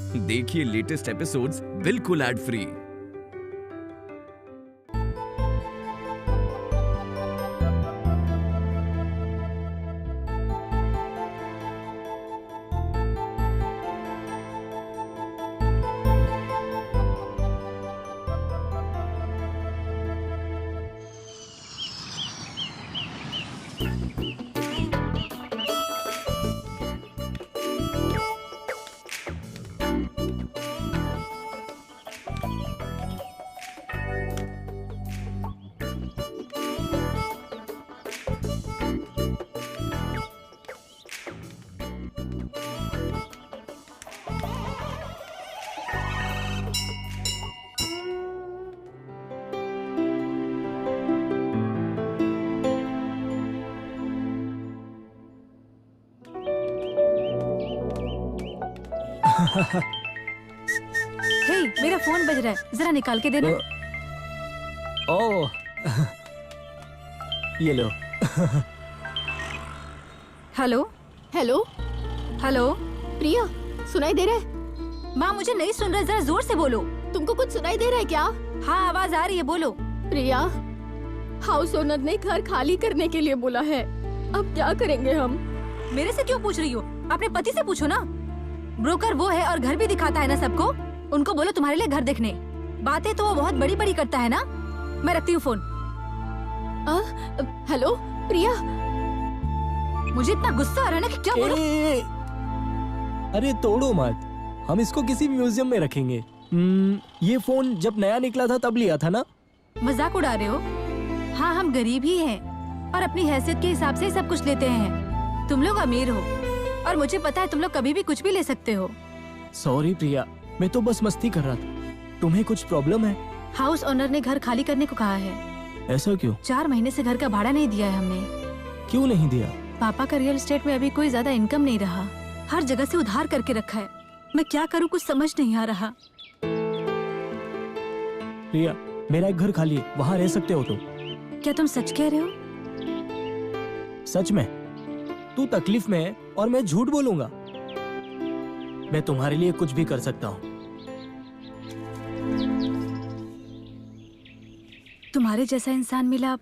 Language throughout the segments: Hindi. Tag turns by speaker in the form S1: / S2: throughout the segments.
S1: देखिए लेटेस्ट एपिसोड्स बिल्कुल एड फ्री।
S2: हे, मेरा फोन बज रहा है, जरा निकाल के देना।
S3: ओह, ये लो।
S2: Hello
S4: hello
S2: hello.
S4: प्रिया, सुनाई दे रहा है?
S2: माँ मुझे नहीं सुन रहा, जरा जोर से बोलो।
S4: तुमको कुछ सुनाई दे रहा है क्या?
S2: हाँ आवाज आ रही है, बोलो।
S4: प्रिया, हाउस ओनर ने घर खाली करने के लिए बोला है। अब क्या करेंगे हम?
S2: मेरे से क्यों पूछ रही हो? अपने पति से पूछो ना। ब्रोकर वो है और घर भी दिखाता है ना सबको। उनको बोलो तुम्हारे लिए घर देखने। बातें तो वो बहुत बड़ी बड़ी करता है ना। मैं रखती हूँ फोन।
S4: हेलो प्रिया,
S2: मुझे इतना गुस्सा आ रहा है ना कि क्या बोलूं?
S3: अरे तोड़ो मत, हम इसको किसी म्यूजियम में रखेंगे। ये फोन जब नया निकला था तब लिया था ना।
S2: मजाक उड़ा रहे हो? हाँ हम गरीब ही हैं और अपनी हैसियत के हिसाब से सब कुछ लेते हैं। तुम लोग अमीर हो और मुझे पता है तुम लोग कभी भी कुछ भी ले सकते हो।
S3: सॉरी प्रिया, मैं तो बस मस्ती कर रहा था। तुम्हें कुछ प्रॉब्लम है?
S2: हाउस ओनर ने घर खाली करने को कहा है।
S3: ऐसा क्यों?
S2: 4 महीने से घर का भाड़ा नहीं दिया है हमने।
S3: क्यों नहीं दिया?
S2: पापा का रियल एस्टेट में अभी कोई ज्यादा इनकम नहीं रहा। हर जगह से उधार करके रखा है। मैं क्या करूँ कुछ समझ नहीं आ रहा।
S3: प्रिया, मेरा एक घर खाली है, वहाँ रह सकते हो तुम।
S2: क्या तुम सच कह रहे हो?
S3: सच में? तू तकलीफ में है और मैं झूठ बोलूंगा? मैं तुम्हारे लिए कुछ भी कर सकता हूँ।
S2: तुम्हारे जैसा इंसान मिला,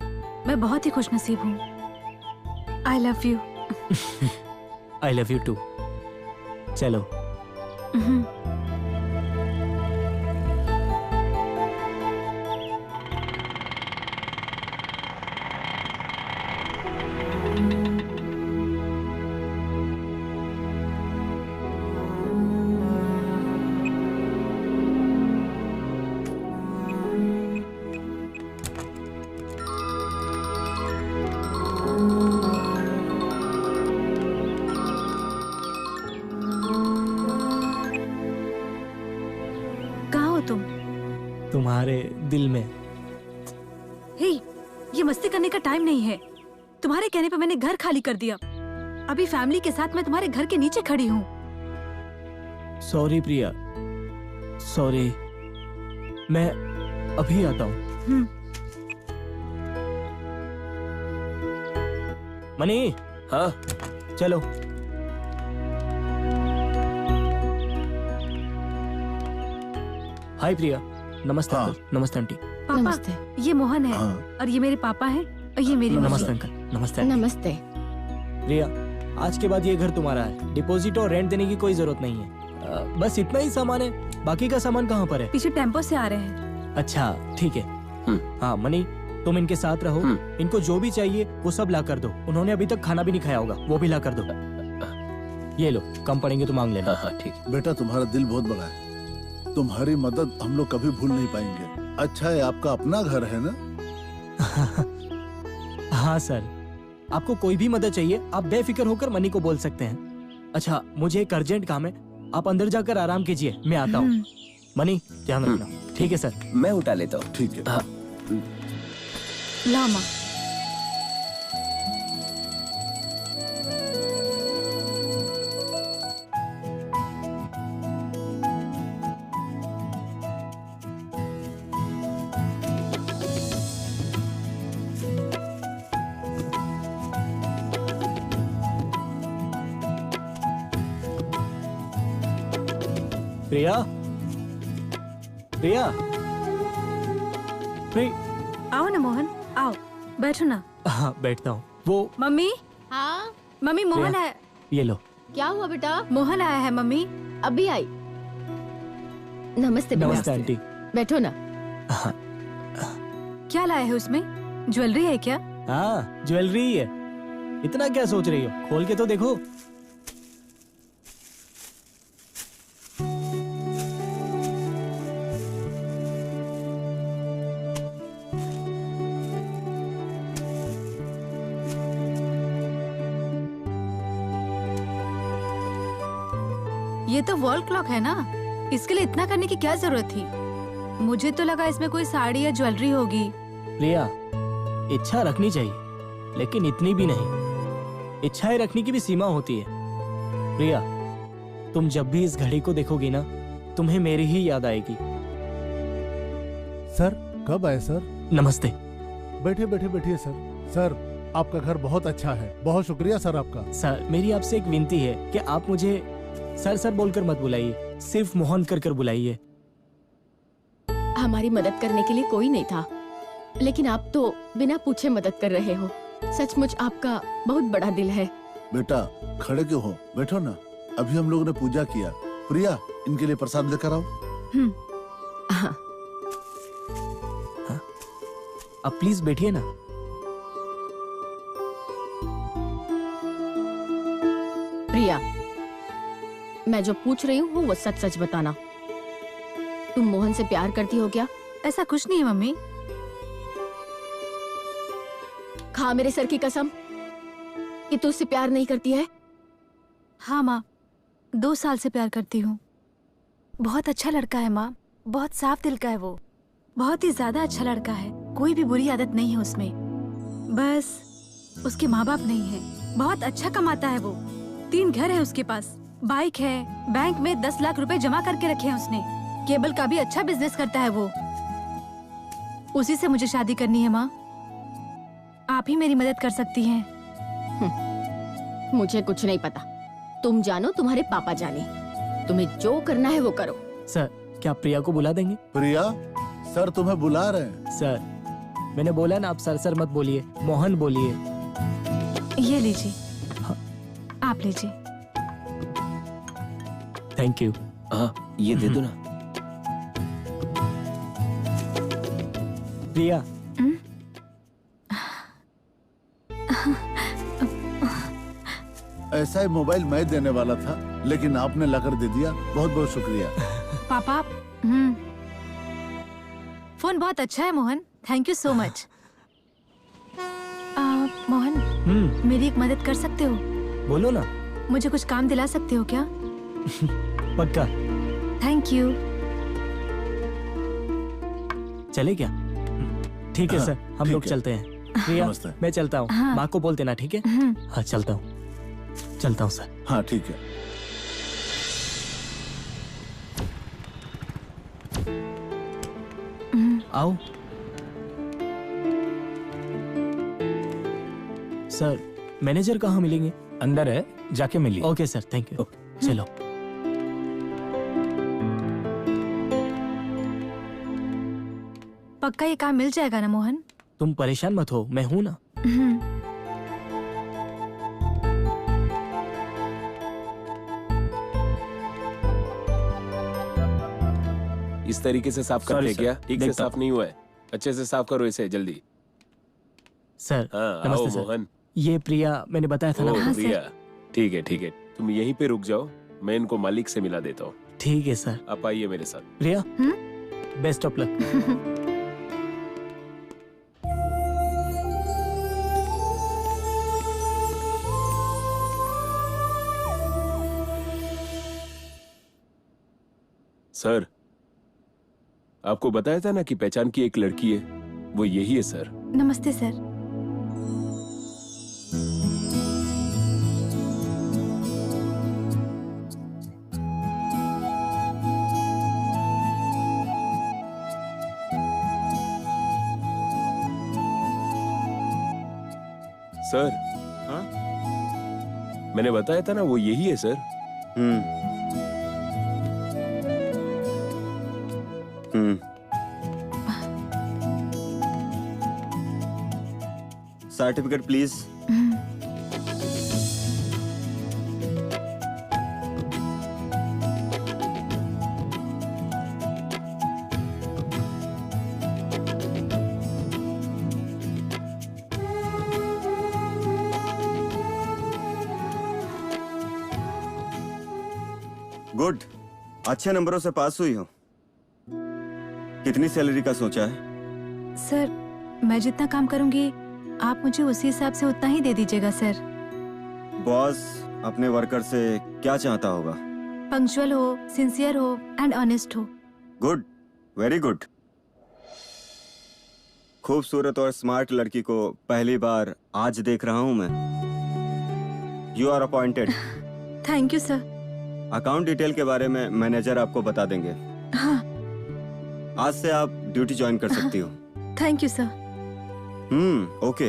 S2: मैं बहुत ही खुशनसीब हूँ। I love you.
S3: I love you too. चलो।
S2: कहाँ हो तुम?
S3: तुम्हारे दिल में।
S2: हे, ये मस्ती करने का टाइम नहीं है। तुम्हारे कहने पे मैंने घर खाली कर दिया। अभी फैमिली के साथ मैं तुम्हारे घर के नीचे खड़ी हूँ।
S3: सॉरी प्रिया, सॉरी। मैं अभी आता हूँ। मनी।
S5: हाँ
S3: चलो। हाय प्रिया। नमस्ते
S5: हाँ।
S3: अंकल। नमस्ते आंटी।
S2: पापा,
S4: नमस्ते।
S2: ये मोहन है
S5: हाँ।
S2: और ये मेरे पापा हैं और ये मेरी मम्मी।
S3: नमस्ते अंकल। नमस्ते आंटी।
S4: नमस्ते।
S3: प्रिया, आज के बाद ये घर तुम्हारा है। डिपॉजिट और रेंट देने की कोई जरूरत नहीं है। बस इतना ही सामान है। बाकी का सामान कहाँ पर है?
S2: पीछे टेम्पो से आ रहे हैं।
S3: अच्छा ठीक है। हाँ मनी, तुम इनके साथ रहो। इनको जो भी चाहिए वो सब ला कर दो। उन्होंने अभी तक खाना भी नहीं खाया होगा, वो भी ला कर दो। ये लो, कम पड़ेंगे तो मांग लेना।
S5: हाँ ठीक है।
S6: बेटा, तुम्हारा दिल बहुत बड़ा है। तुम्हारी मदद हम लोग कभी भूल नहीं पाएंगे। अच्छा है, आपका अपना घर है ना?
S3: हाँ सर, आपको कोई भी मदद चाहिए आप बेफिक्र होकर मनी को बोल सकते हैं। अच्छा, मुझे एक अर्जेंट काम है, आप अंदर जाकर आराम कीजिए, मैं आता हूँ। मनी, ध्यान रखना। ठीक है सर।
S5: मैं उठा लेता हूँ।
S6: ठीक है।
S5: हाँ।
S2: लामा।
S3: प्रिया, प्रिया,
S2: आओ ना मोहन, आओ बैठो ना।
S3: हाँ बैठता हूँ। वो
S2: मम्मी,
S4: हाँ
S2: मम्मी मोहन
S3: प्रिया।
S2: है।
S3: ये लो।
S4: क्या हुआ बेटा?
S2: मोहन आया है मम्मी।
S4: अभी आई। नमस्ते बेटा।
S3: नमस्ते आंटी।
S4: बैठो ना।
S3: हाँ
S2: क्या लाए है उसमें? ज्वेलरी है क्या?
S3: हाँ ज्वेलरी ही है। इतना क्या सोच रही हो, खोल के तो देखो।
S2: ये तो वॉल क्लॉक है ना, इसके लिए इतना करने की क्या जरूरत थी? मुझे तो लगा इसमें कोई साड़ी या ज्वेलरी होगी।
S3: प्रिया, इच्छा रखनी चाहिए लेकिन इतनी भी नहीं। इच्छाएं रखने की भी सीमा होती है। प्रिया, तुम जब भी इस घड़ी को देखोगी ना, तुम्हें मेरी ही याद आएगी।
S6: सर कब आए सर?
S3: नमस्ते।
S6: बैठिए बैठिए बैठिए सर। सर आपका घर बहुत अच्छा है, बहुत शुक्रिया सर आपका।
S3: सर मेरी आपसे एक विनती है कि आप मुझे सर सर बोलकर मत बुलाइए, सिर्फ मोहन कर कर बुलाइए।
S4: हमारी मदद करने के लिए कोई नहीं था, लेकिन आप तो बिना पूछे मदद कर रहे हो। सचमुच आपका बहुत बड़ा दिल है।
S6: बेटा खड़े क्यों हो, बैठो ना। अभी हम लोगों ने पूजा किया। प्रिया इनके लिए प्रसाद लेकर आओ।
S4: हाँ,
S3: आप प्लीज बैठिए ना।
S4: प्रिया, मैं जो पूछ रही हूँ वो सच सच बताना। तुम मोहन से प्यार करती हो क्या?
S2: ऐसा कुछ नहीं है मम्मी।
S4: खा मेरे सर की कसम कि तू उससे प्यार नहीं करती है।
S2: हाँ माँ, 2 साल से प्यार करती हूँ। बहुत अच्छा लड़का है माँ, बहुत साफ दिल का है वो। बहुत ही ज्यादा अच्छा लड़का है, कोई भी बुरी आदत नहीं है उसमें। बस उसके माँ बाप नहीं है। बहुत अच्छा कमाता है वो। 3 घर है उसके पास, बाइक है, बैंक में 10 लाख रुपए जमा करके रखे हैं उसने। केबल का भी अच्छा बिजनेस करता है वो। उसी से मुझे शादी करनी है माँ। आप ही मेरी मदद कर सकती हैं।
S4: मुझे कुछ नहीं पता, तुम जानो, तुम्हारे पापा जाने। तुम्हें जो करना है वो करो।
S3: सर क्या प्रिया को बुला देंगे?
S6: प्रिया सर तुम्हें बुला रहे हैं।
S3: सर मैंने बोला ना, आप सर सर मत बोलिए, मोहन बोलिए।
S2: ये लीजिए।
S3: हाँ।
S2: आप लीजिए।
S3: Thank you.
S1: हाँ ये दे दो ना।
S3: प्रिया,
S6: ऐसा ही मोबाइल मैं देने वाला था, लेकिन आपने लाकर दे दिया। बहुत बहुत शुक्रिया।
S2: पापा, फोन बहुत अच्छा है Mohan, thank you so much. Mohan, मेरी एक मदद कर सकते हो?
S3: बोलो ना।
S2: मुझे कुछ काम दिला सकते हो क्या?
S3: पक्का।
S2: Thank you.
S3: चले क्या? ठीक है
S6: हाँ,
S3: सर, हम
S6: ठीक
S3: लोग
S6: है।
S3: चलते हैं। प्रिया
S6: नमस्ते।
S3: मैं चलता हूँ।
S2: हाँ।
S3: माँ को बोल देना, ठीक है? हाँ चलता हूँ, चलता हूँ सर।
S6: हाँ ठीक है।
S3: आओ। सर मैनेजर कहाँ मिलेंगे?
S5: अंदर है, जाके मिलिए।
S3: Okay sir, thank you. चलो।
S2: पक्का ये काम मिल जाएगा ना मोहन?
S3: तुम परेशान मत हो, मैं हूं ना।
S7: इस तरीके से साफ करते
S5: Sorry,
S7: हैं क्या?
S5: sir.
S7: ठीक से
S5: देखता
S7: साफ नहीं हुआ है। अच्छे से साफ करो इसे जल्दी।
S3: सर
S7: हाँ आओ
S3: नमस्ते सर।
S7: मोहन।
S3: ये प्रिया, मैंने बताया था
S7: ओ
S3: ना।
S2: हाँ, सर।
S7: प्रिया, ठीक है ठीक है, तुम यहीं पे रुक जाओ, मैं इनको मालिक से मिला देता हूँ।
S3: ठीक है सर।
S7: आप आइए मेरे साथ।
S3: प्रिया, बेस्ट ऑफ लक।
S7: सर, आपको बताया था ना कि पहचान की एक लड़की है, वो यही है सर।
S2: नमस्ते सर।
S7: सर, हाँ? मैंने बताया था ना वो यही है सर।
S8: Certificate please. गुड, अच्छे नंबरों से पास हुई हो। कितनी सैलरी का सोचा है?
S2: सर, मैं जितना काम करूंगी आप मुझे उसी हिसाब से उतना ही दे दीजिएगा सर।
S8: बॉस अपने वर्कर से क्या चाहता होगा?
S2: पंक्चुअल हो, सिंसियर हो एंड ऑनेस्ट हो।
S8: Good, very good. खूबसूरत और स्मार्ट लड़की को पहली बार आज देख रहा हूं मैं। You are appointed.
S2: Thank you sir.
S8: Account detail के बारे में मैनेजर आपको बता देंगे।
S2: हाँ।
S8: आज से आप ड्यूटी ज्वाइन कर सकती हो।
S2: Thank you sir.
S8: ओके।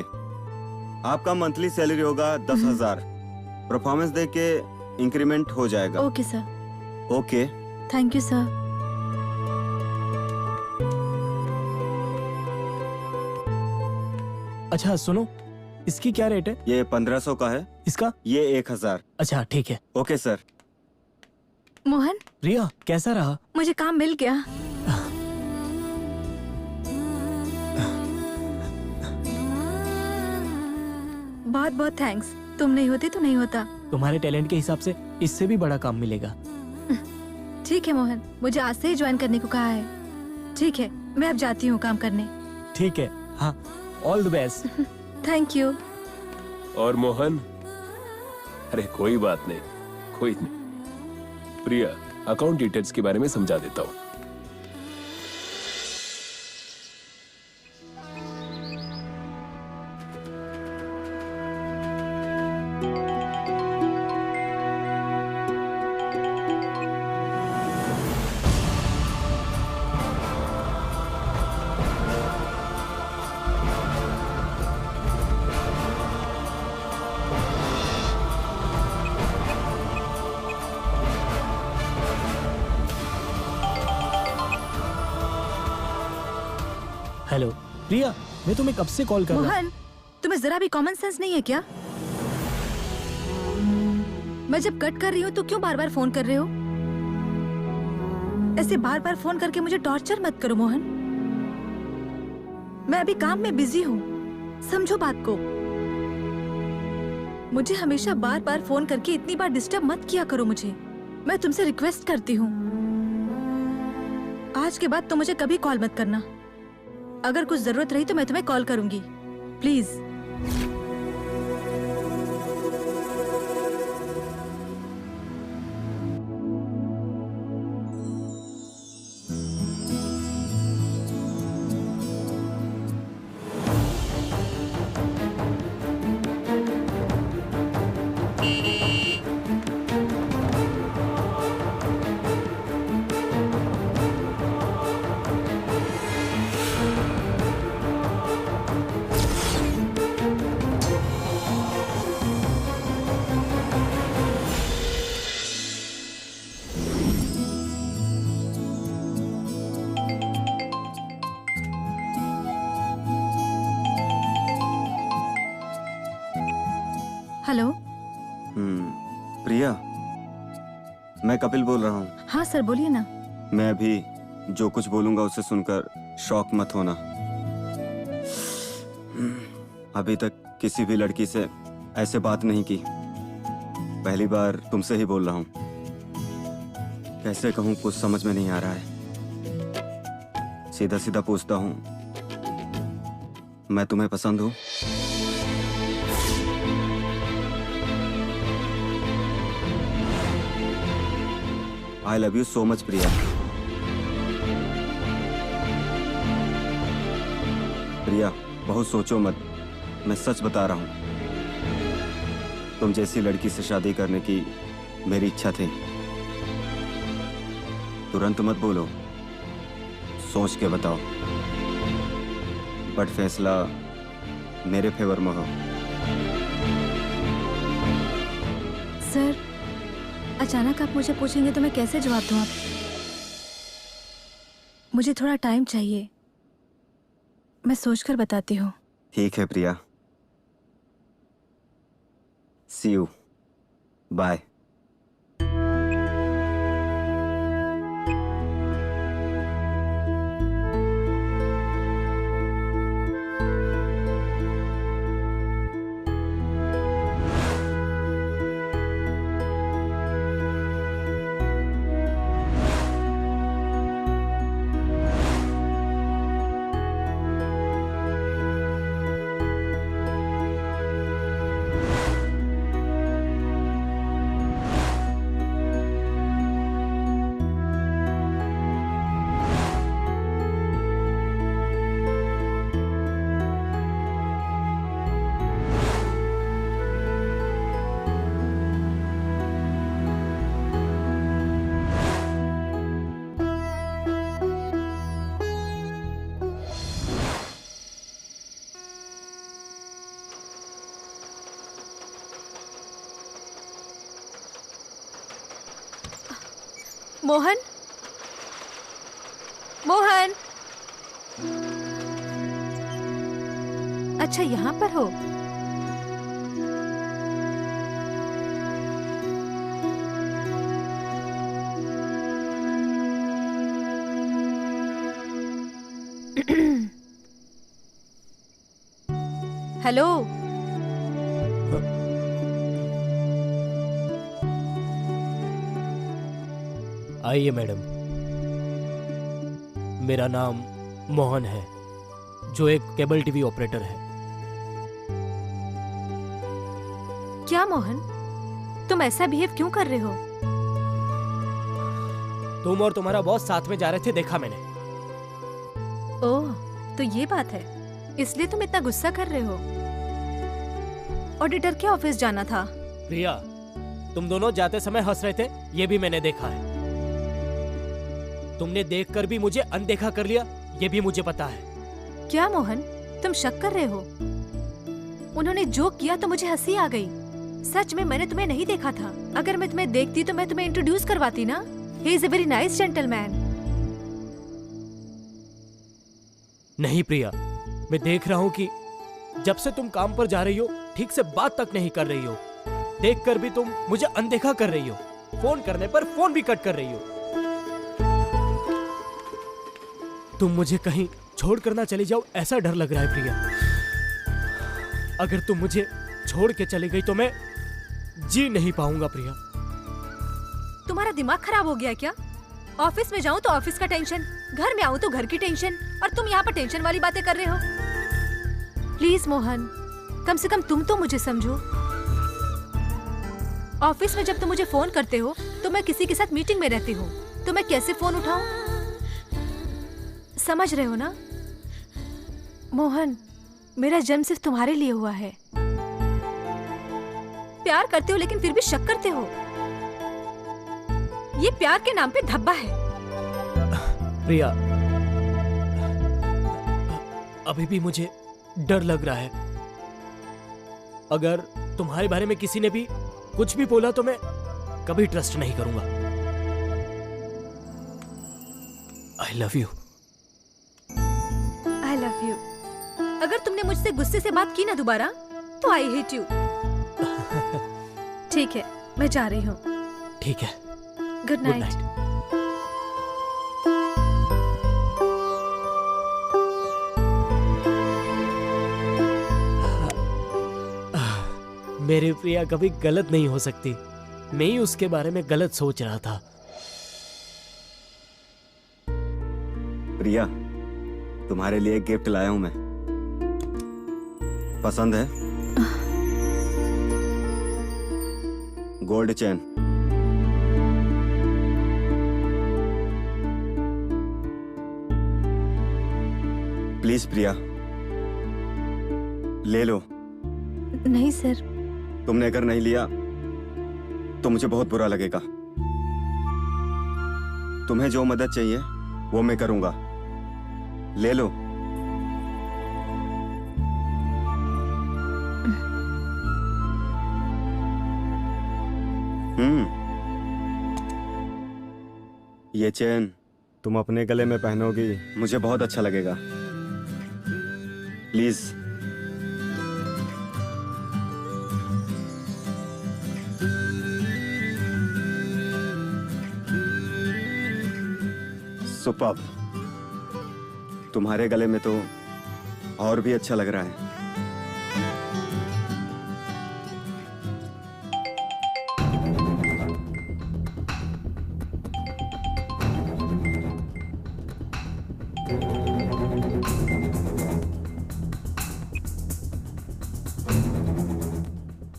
S8: आपका मंथली सैलरी होगा 10,000। परफॉर्मेंस देख के इंक्रीमेंट हो जाएगा।
S2: Okay sir.
S8: Okay.
S2: Thank you sir.
S3: अच्छा सुनो, इसकी क्या रेट है?
S8: ये 1500 का है।
S3: इसका?
S8: ये 1000।
S3: अच्छा ठीक है।
S8: Okay sir.
S2: मोहन,
S3: रिया कैसा रहा?
S2: मुझे काम मिल गया। बहुत बहुत थैंक्स। तुम नहीं होती तो नहीं होता।
S3: तुम्हारे टैलेंट के हिसाब से इससे भी बड़ा काम मिलेगा।
S2: ठीक है मोहन, मुझे आज से ही ज्वाइन करने को कहा है। ठीक है, मैं अब जाती हूँ काम करने।
S3: ठीक है, हाँ, all the best.
S2: Thank you.
S7: और मोहन? अरे कोई बात नहीं, कोई नहीं। प्रिया, अकाउंट डिटेल्स के बारे में समझा देता हूँ।
S3: हेलो प्रिया, मैं तुम्हें कब से कॉल कर रहा हूँ।
S2: मोहन, तुम्हें जरा भी कॉमन सेंस नहीं है क्या? मैं जब कट कर रही हूँ तो क्यों बार बार फोन कर रहे हो? ऐसे बार बार फोन करके मुझे टॉर्चर मत करो मोहन। मैं अभी काम में बिजी हूँ, समझो बात को। मुझे हमेशा बार बार फोन करके इतनी बार डिस्टर्ब मत किया करो मुझे। मैं तुमसे रिक्वेस्ट करती हूँ, आज के बाद तुम मुझे कभी कॉल मत करना। अगर कुछ जरूरत रही तो मैं तुम्हें कॉल करूंगी, प्लीज। हेलो।
S8: प्रिया, मैं कपिल बोल रहा हूँ।
S2: हाँ सर, बोलिए ना।
S8: मैं अभी जो कुछ बोलूंगा उसे सुनकर शॉक मत होना। अभी तक किसी भी लड़की से ऐसे बात नहीं की, पहली बार तुमसे ही बोल रहा हूँ। कैसे कहूँ, कुछ समझ में नहीं आ रहा है। सीधा सीधा पूछता हूँ, मैं तुम्हें पसंद हूँ? I love you so much Priya. Priya, बहुत सोचो मत, मैं सच बता रहा हूं। तुम जैसी लड़की से शादी करने की मेरी इच्छा थी। तुरंत मत बोलो, सोच के बताओ। बट फैसला मेरे फेवर में हो।
S2: सर, अचानक आप मुझे पूछेंगे तो मैं कैसे जवाब दूं? आप मुझे थोड़ा टाइम चाहिए, मैं सोचकर बताती हूँ।
S8: ठीक है प्रिया, सी यू, बाय।
S2: मोहन, मोहन, अच्छा यहाँ पर हो। हेलो,
S3: आइए मैडम, मेरा नाम मोहन है, जो एक केबल टीवी ऑपरेटर है।
S2: क्या मोहन, तुम ऐसा बिहेव क्यों कर रहे हो?
S3: तुम और तुम्हारा बॉस साथ में जा रहे थे, देखा मैंने।
S2: ओह, तो ये बात है, इसलिए तुम इतना गुस्सा कर रहे हो। ऑडिटर के ऑफिस जाना था।
S3: प्रिया, तुम दोनों जाते समय हंस रहे थे, ये भी मैंने देखा है। तुमने देखकर भी मुझे अनदेखा कर लिया, ये भी मुझे पता है।
S2: क्या मोहन, तुम शक कर रहे हो? उन्होंने जो किया तो मुझे हंसी आ गई। सच में मैंने तुम्हें नहीं देखा था। अगर मैं तुम्हें देखती तो मैं तुम्हें इंट्रोड्यूस करवाती ना। He is a very nice gentleman.
S3: नहीं प्रिया, मैं देख रहा हूँ कि जब से तुम काम पर जा रही हो, ठीक से बात तक नहीं कर रही हो। देखकर भी तुम मुझे अनदेखा कर रही हो। फोन करने पर फोन भी कट कर रही हो। तुम मुझे कहीं छोड़ कर ना चली जाओ, ऐसा डर लग रहा है प्रिया। अगर तुम मुझे छोड़ के चली गई तो मैं जी नहीं पाऊंगा प्रिया।
S2: तुम्हारा दिमाग खराब हो गया क्या? ऑफिस में जाऊं तो ऑफिस का टेंशन, घर में आऊं तो घर की टेंशन, और तुम यहाँ पर टेंशन वाली बातें कर रहे हो। प्लीज मोहन, कम से कम तुम तो मुझे समझो। ऑफिस में जब तुम मुझे फोन करते हो तो मैं किसी के साथ मीटिंग में रहती हूँ, तो मैं कैसे फोन उठाऊं? समझ रहे हो ना मोहन, मेरा जन्म सिर्फ तुम्हारे लिए हुआ है। प्यार करते हो लेकिन फिर भी शक करते हो। ये प्यार के नाम पे धब्बा है।
S3: प्रिया, अभी भी मुझे डर लग रहा है। अगर तुम्हारे बारे में किसी ने भी कुछ भी बोला तो मैं कभी ट्रस्ट नहीं करूंगा। आई love you.
S2: I love you. अगर तुमने मुझसे गुस्से से बात की ना दोबारा तो आई हेट यू। ठीक है, मैं जा रही हूँ।
S3: ठीक है,
S2: गुड
S3: गुड
S2: नाइट।
S3: नाइट। मेरी प्रिया कभी गलत नहीं हो सकती। मैं ही उसके बारे में गलत सोच रहा था।
S8: प्रिया, तुम्हारे लिए एक गिफ्ट लाया हूं मैं, पसंद है? Gold chain. प्लीज प्रिया, ले लो।
S2: नहीं सर।
S8: तुमने अगर नहीं लिया तो मुझे बहुत बुरा लगेगा। तुम्हें जो मदद चाहिए वो मैं करूंगा। ले लो। ये चैन तुम अपने गले में पहनोगी मुझे बहुत अच्छा लगेगा। प्लीज। सुपर्ब। तुम्हारे गले में तो और भी अच्छा लग रहा है।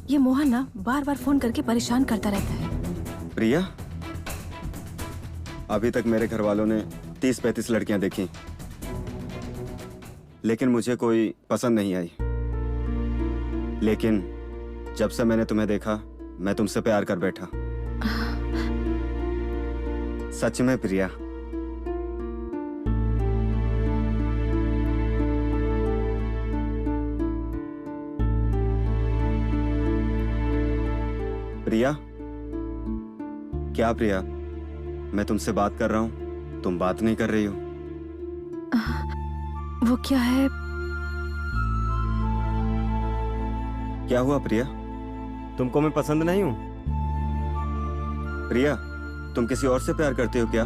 S2: ये मोहन ना बार बार फोन करके परेशान करता रहता है।
S8: प्रिया, अभी तक मेरे घर वालों ने 30-35 लड़कियां देखी, लेकिन मुझे कोई पसंद नहीं आई। लेकिन जब से मैंने तुम्हें देखा, मैं तुमसे प्यार कर बैठा। सच में प्रिया। प्रिया? क्या प्रिया? मैं तुमसे बात कर रहा हूं, तुम बात नहीं कर रही हो।
S2: वो क्या है?
S8: क्या हुआ प्रिया? तुमको मैं पसंद नहीं हूं? प्रिया, तुम किसी और से प्यार करते हो क्या?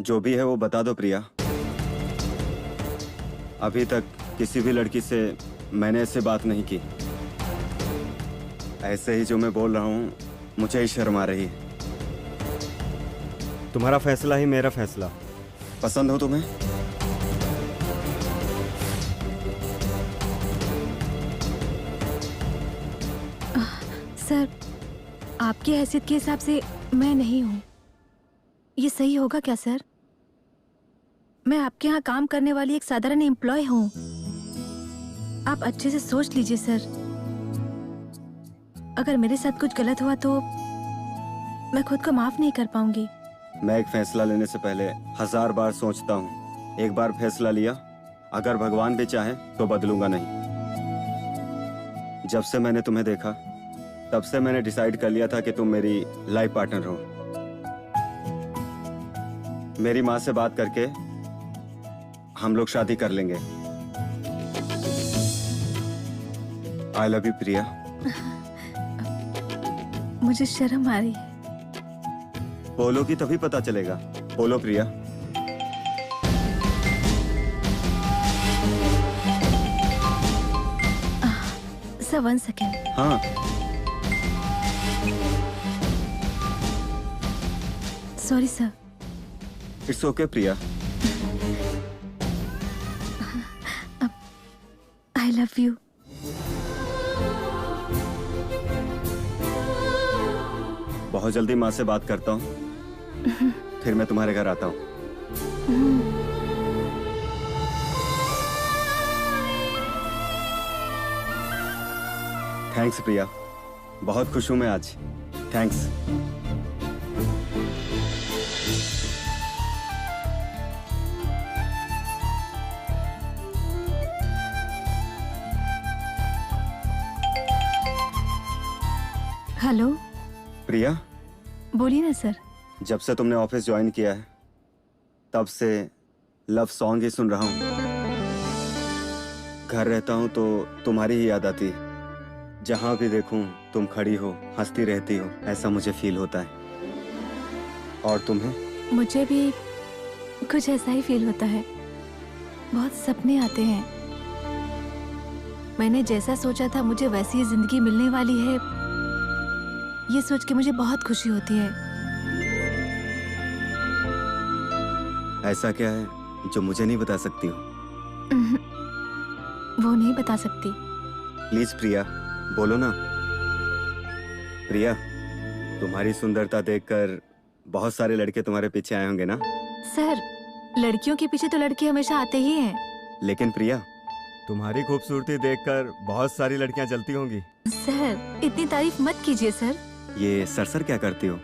S8: जो भी है वो बता दो प्रिया। अभी तक किसी भी लड़की से मैंने ऐसे बात नहीं की। ऐसे ही जो मैं बोल रहा हूं, मुझे ही शर्म आ रही है। तुम्हारा फैसला ही मेरा फैसला। पसंद हो तुम्हें?
S2: सर, आपकी हैसियत के हिसाब से मैं नहीं हूँ। ये सही होगा क्या सर? मैं आपके यहाँ काम करने वाली एक साधारण एम्प्लॉय हूँ। आप अच्छे से सोच लीजिए सर। अगर मेरे साथ कुछ गलत हुआ तो मैं खुद को माफ नहीं कर पाऊंगी।
S8: मैं एक फैसला लेने से पहले 1000 बार सोचता हूँ। एक बार फैसला लिया, अगर भगवान भी चाहे तो बदलूंगा नहीं। जब से मैंने तुम्हें देखा, तब से मैंने डिसाइड कर लिया था कि तुम मेरी लाइफ पार्टनर हो। मेरी माँ से बात करके हम लोग शादी कर लेंगे। आई लव यू प्रिया।
S2: मुझे शर्म आ रही है।
S8: बोलोगी तभी पता चलेगा। बोलो प्रिया।
S2: Sir 1 second.
S8: हाँ।
S2: Sorry sir.
S8: It's okay Priya.
S2: I love you.
S8: बहुत जल्दी माँ से बात करता हूँ, फिर मैं तुम्हारे घर आता हूँ। थैंक्स प्रिया, बहुत खुश हूं मैं आज। थैंक्स।
S2: हेलो।
S8: प्रिया,
S2: बोलिए ना सर।
S8: जब से तुमने ऑफिस ज्वाइन किया है, तब से लव सॉन्ग ही सुन रहा हूँ। घर रहता हूँ तो तुम्हारी ही याद आती है। जहाँ भी देखूं तुम खड़ी हो, हंसती रहती हो, ऐसा मुझे फील होता है। और तुम्हें?
S2: मुझे भी कुछ ऐसा ही फील होता है। बहुत सपने आते हैं। मैंने जैसा सोचा था मुझे वैसी ही जिंदगी मिलने वाली है, ये सोच के मुझे बहुत खुशी होती है।
S8: ऐसा क्या है जो मुझे नहीं बता सकती हो?
S2: वो नहीं बता सकती।
S8: प्लीज प्रिया, बोलो ना। प्रिया, तुम्हारी सुंदरता देखकर बहुत सारे लड़के तुम्हारे पीछे आए होंगे ना?
S2: सर, लड़कियों के पीछे तो लड़के हमेशा आते ही हैं।
S8: लेकिन प्रिया, तुम्हारी खूबसूरती देखकर बहुत सारी लड़कियां जलती होंगी।
S2: सर, इतनी तारीफ मत कीजिए सर।
S8: ये सर क्या करती हो?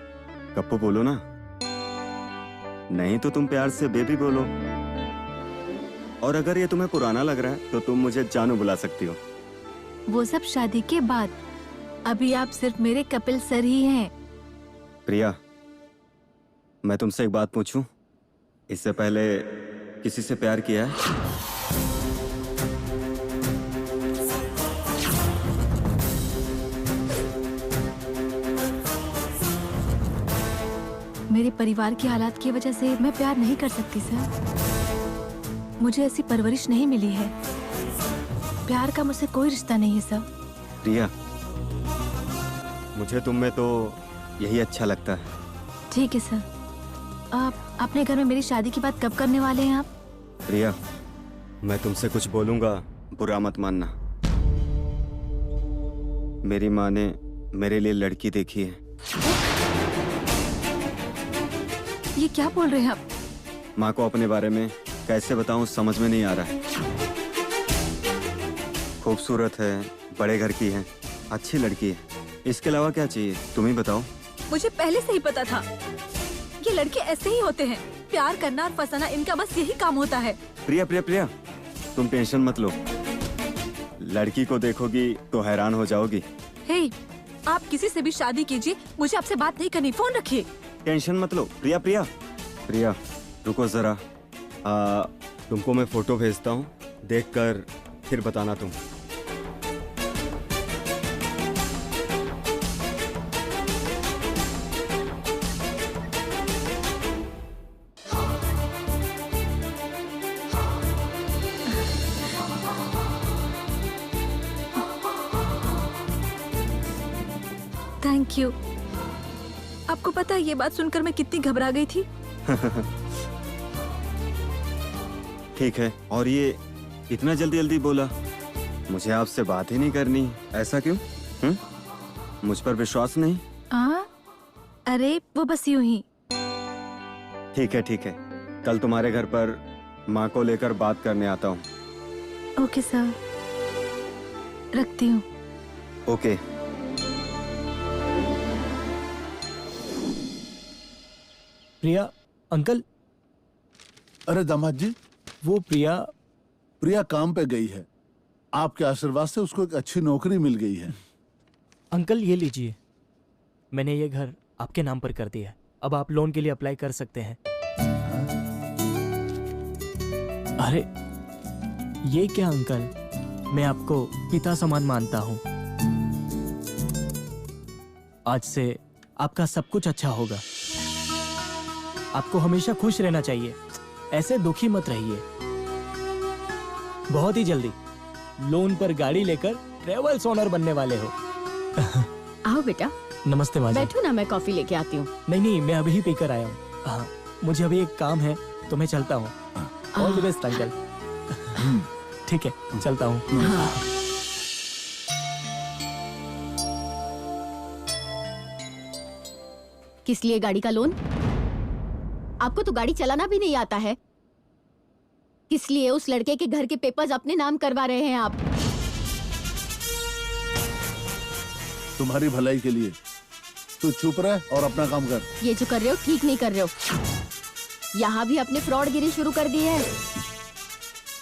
S8: कप्पू बोलो ना। नहीं तो तुम प्यार से बेबी बोलो। और अगर ये तुम्हें पुराना लग रहा है तो तुम मुझे जानू बुला सकती हो।
S2: वो सब शादी के बाद। अभी आप सिर्फ मेरे कपिल सर ही हैं।
S8: प्रिया, मैं तुमसे एक बात पूछूं? इससे पहले किसी से प्यार किया है?
S2: मेरे परिवार की हालात की वजह से मैं प्यार नहीं कर सकती सर। मुझे ऐसी परवरिश नहीं मिली है। प्यार का मुझसे कोई रिश्ता नहीं है सर।
S8: प्रिया, मुझे तुम में तो यही अच्छा लगता है।
S2: ठीक है सर। आप अपने घर में मेरी शादी की बात कब करने वाले हैं आप?
S8: प्रिया, मैं तुमसे कुछ बोलूंगा, बुरा मत मानना। मेरी माँ ने मेरे लिए लड़की देखी है।
S2: ये क्या बोल रहे हैं आप?
S8: माँ को अपने बारे में कैसे बताऊं समझ में नहीं आ रहा है। खूबसूरत है, बड़े घर की है, अच्छी लड़की है। इसके अलावा क्या चाहिए, तुम ही बताओ।
S2: मुझे पहले से ही पता था। ये लड़के ऐसे ही होते हैं। प्यार करना और फंसाना इनका बस यही काम होता है।
S8: प्रिया प्रिया प्रिया, तुम टेंशन मत लो। लड़की को देखोगी तो हैरान हो जाओगी।
S2: हे, आप किसी से भी शादी कीजिए, मुझे आपसे बात नहीं करनी। फोन रखिए।
S8: टेंशन मत लो। प्रिया प्रिया प्रिया, रुको जरा। तुमको मैं फोटो भेजता हूँ, देखकर फिर बताना तुम।
S2: Thank you. आपको पता है ये बात सुनकर मैं कितनी घबरा गई थी।
S8: ठीक है, और ये इतना जल्दी जल्दी बोला? मुझे आपसे बात ही नहीं करनी, ऐसा क्यों? मुझ पर विश्वास नहीं?
S2: अरे वो बस यूं ही।
S8: ठीक है, कल तुम्हारे घर पर माँ को लेकर बात करने आता हूँ।
S2: ओके सर, रखती हूँ।
S8: ओके।
S3: प्रिया, अंकल।
S6: अरे दामाद जी,
S3: वो
S6: प्रिया काम पे गई है। आपके आशीर्वाद से उसको एक अच्छी नौकरी मिल गई है।
S3: अंकल ये लीजिए, मैंने ये घर आपके नाम पर कर दिया है। अब आप लोन के लिए अप्लाई कर सकते हैं। अरे ये क्या अंकल, मैं आपको पिता समान मानता हूँ। आज से आपका सब कुछ अच्छा होगा। आपको हमेशा खुश रहना चाहिए, ऐसे दुखी मत रहिए। बहुत ही जल्दी लोन पर गाड़ी लेकर ट्रेवल्स ओनर बनने वाले हो।
S4: आओ बेटा,
S3: नमस्ते माँ जी।
S4: बैठो ना, मैं कॉफी लेके आती हूँ।
S3: नहीं, मैं अभी ही पीकर आया हूँ। हाँ, मुझे अभी एक काम है तो मैं चलता हूँ। All the best uncle. ठीक है, चलता हूँ।
S4: किस लिए गाड़ी का लोन? आपको तो गाड़ी चलाना भी नहीं आता है। किस लिए उस लड़के के घर के पेपर्स अपने नाम करवा रहे हैं आप?
S6: तुम्हारी भलाई के लिए। तू चुप रह और अपना काम कर।
S4: ये जो कर रहे हो ठीक नहीं कर रहे हो। यहाँ भी अपने फ्रॉड गिरी शुरू कर दी है।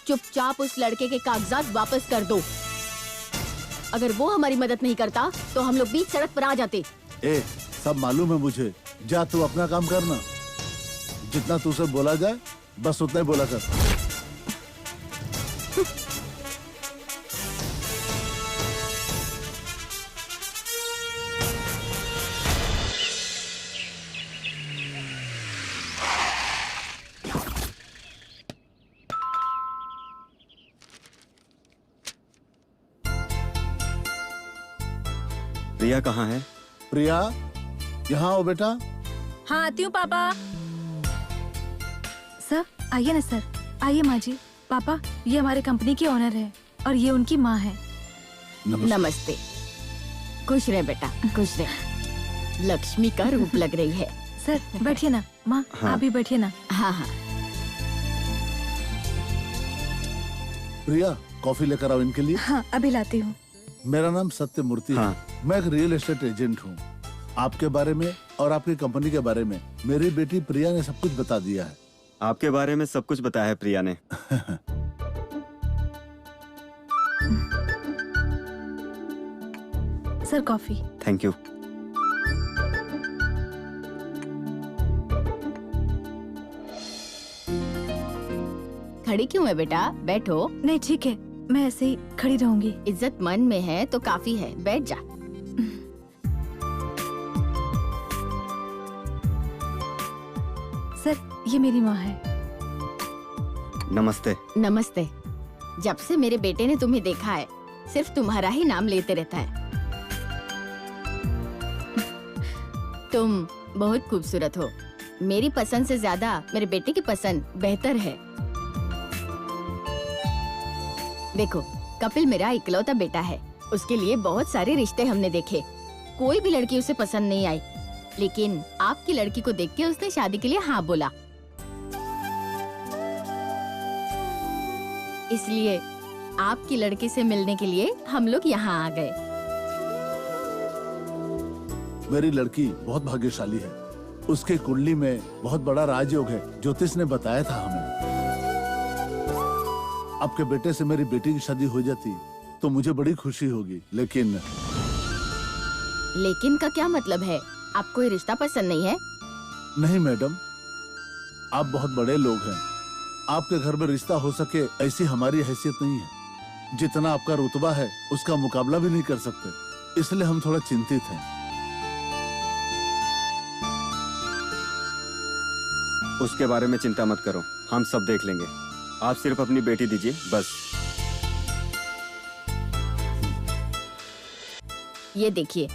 S4: चुपचाप उस लड़के के कागजात वापस कर दो। अगर वो हमारी मदद नहीं करता तो हम लोग बीच सड़क पर आ जाते।
S6: सब मालूम है मुझे। जा तू अपना काम करना। जितना तुझसे बोला जाए बस उतना ही बोला कर।
S8: प्रिया कहाँ है?
S6: प्रिया, यहाँ आओ बेटा।
S2: हाँ आती हूँ पापा। सर आइए ना सर, आइए माँ जी। पापा, ये हमारे कंपनी के ओनर है और ये उनकी माँ है।
S4: नमस्ते। खुश रहे बेटा, खुश रहे। लक्ष्मी का रूप लग रही है।
S2: सर बैठिए ना। माँ
S8: हाँ।
S2: आप भी बैठिए ना।
S4: हाँ हाँ।
S6: प्रिया, कॉफी लेकर आओ इनके लिए।
S2: हाँ अभी लाती हूँ।
S6: मेरा नाम सत्यमूर्ति है।
S8: हाँ।
S6: मैं एक रियल एस्टेट एजेंट हूँ। आपके बारे में और आपकी कंपनी के बारे में मेरी बेटी प्रिया ने सब कुछ बता दिया है।
S8: आपके बारे में सब कुछ बताया है प्रिया ने।
S2: Sir coffee.
S8: Thank you.
S4: खड़ी क्यों है बेटा, बैठो।
S2: नहीं ठीक है, मैं ऐसे ही खड़ी रहूंगी।
S4: इज्जत मन में है तो काफी है, बैठ जा।
S2: सर ये मेरी माँ है।
S8: नमस्ते।
S4: नमस्ते। जब से मेरे बेटे ने तुम्हें देखा है, सिर्फ तुम्हारा ही नाम लेते रहता है। तुम बहुत खूबसूरत हो। मेरी पसंद से ज्यादा मेरे बेटे की पसंद बेहतर है। देखो, कपिल मेरा इकलौता बेटा है। उसके लिए बहुत सारे रिश्ते हमने देखे, कोई भी लड़की उसे पसंद नहीं आई, लेकिन आपकी लड़की को देख के उसने शादी के लिए हाँ बोला। इसलिए आपकी लड़की से मिलने के लिए हम लोग यहाँ आ गए।
S6: मेरी लड़की बहुत भाग्यशाली है। उसके कुंडली में बहुत बड़ा राजयोग है, ज्योतिष ने बताया था हमें। आपके बेटे से मेरी बेटी की शादी हो जाती तो मुझे बड़ी खुशी होगी, लेकिन
S4: का क्या मतलब है? आपको ये रिश्ता पसंद नहीं है?
S6: नहीं मैडम, आप बहुत बड़े लोग हैं। आपके घर में रिश्ता हो सके ऐसी हमारी हैसियत नहीं है। जितना आपका रुतबा है उसका मुकाबला भी नहीं कर सकते, इसलिए हम थोड़ा चिंतित हैं।
S8: उसके बारे में चिंता मत करो, हम सब देख लेंगे। आप सिर्फ अपनी बेटी दीजिए बस।
S4: ये देखिए,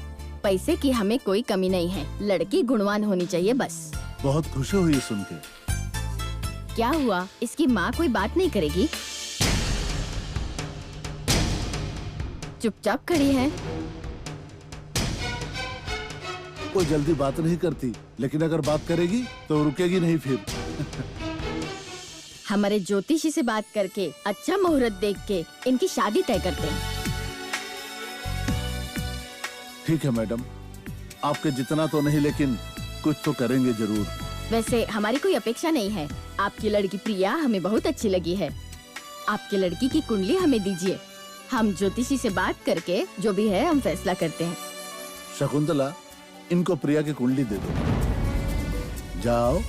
S4: पैसे की हमें कोई कमी नहीं है, लड़की गुणवान होनी चाहिए बस।
S6: बहुत खुशी हुई सुन के।
S4: क्या हुआ, इसकी माँ कोई बात नहीं करेगी? चुपचाप खड़ी है।
S6: वो जल्दी बात नहीं करती, लेकिन अगर बात करेगी तो रुकेगी नहीं फिर।
S4: हमारे ज्योतिषी से बात करके अच्छा मुहूर्त देख के इनकी शादी तय करते हैं।
S6: ठीक है मैडम, आपके जितना तो नहीं, लेकिन कुछ तो करेंगे जरूर।
S4: वैसे हमारी कोई अपेक्षा नहीं है। आपकी लड़की प्रिया हमें बहुत अच्छी लगी है। आपकी लड़की की कुंडली हमें दीजिए, हम ज्योतिषी से बात करके जो भी है हम फैसला करते हैं।
S6: शकुंतला, इनको प्रिया की कुंडली दे दो। जाओ।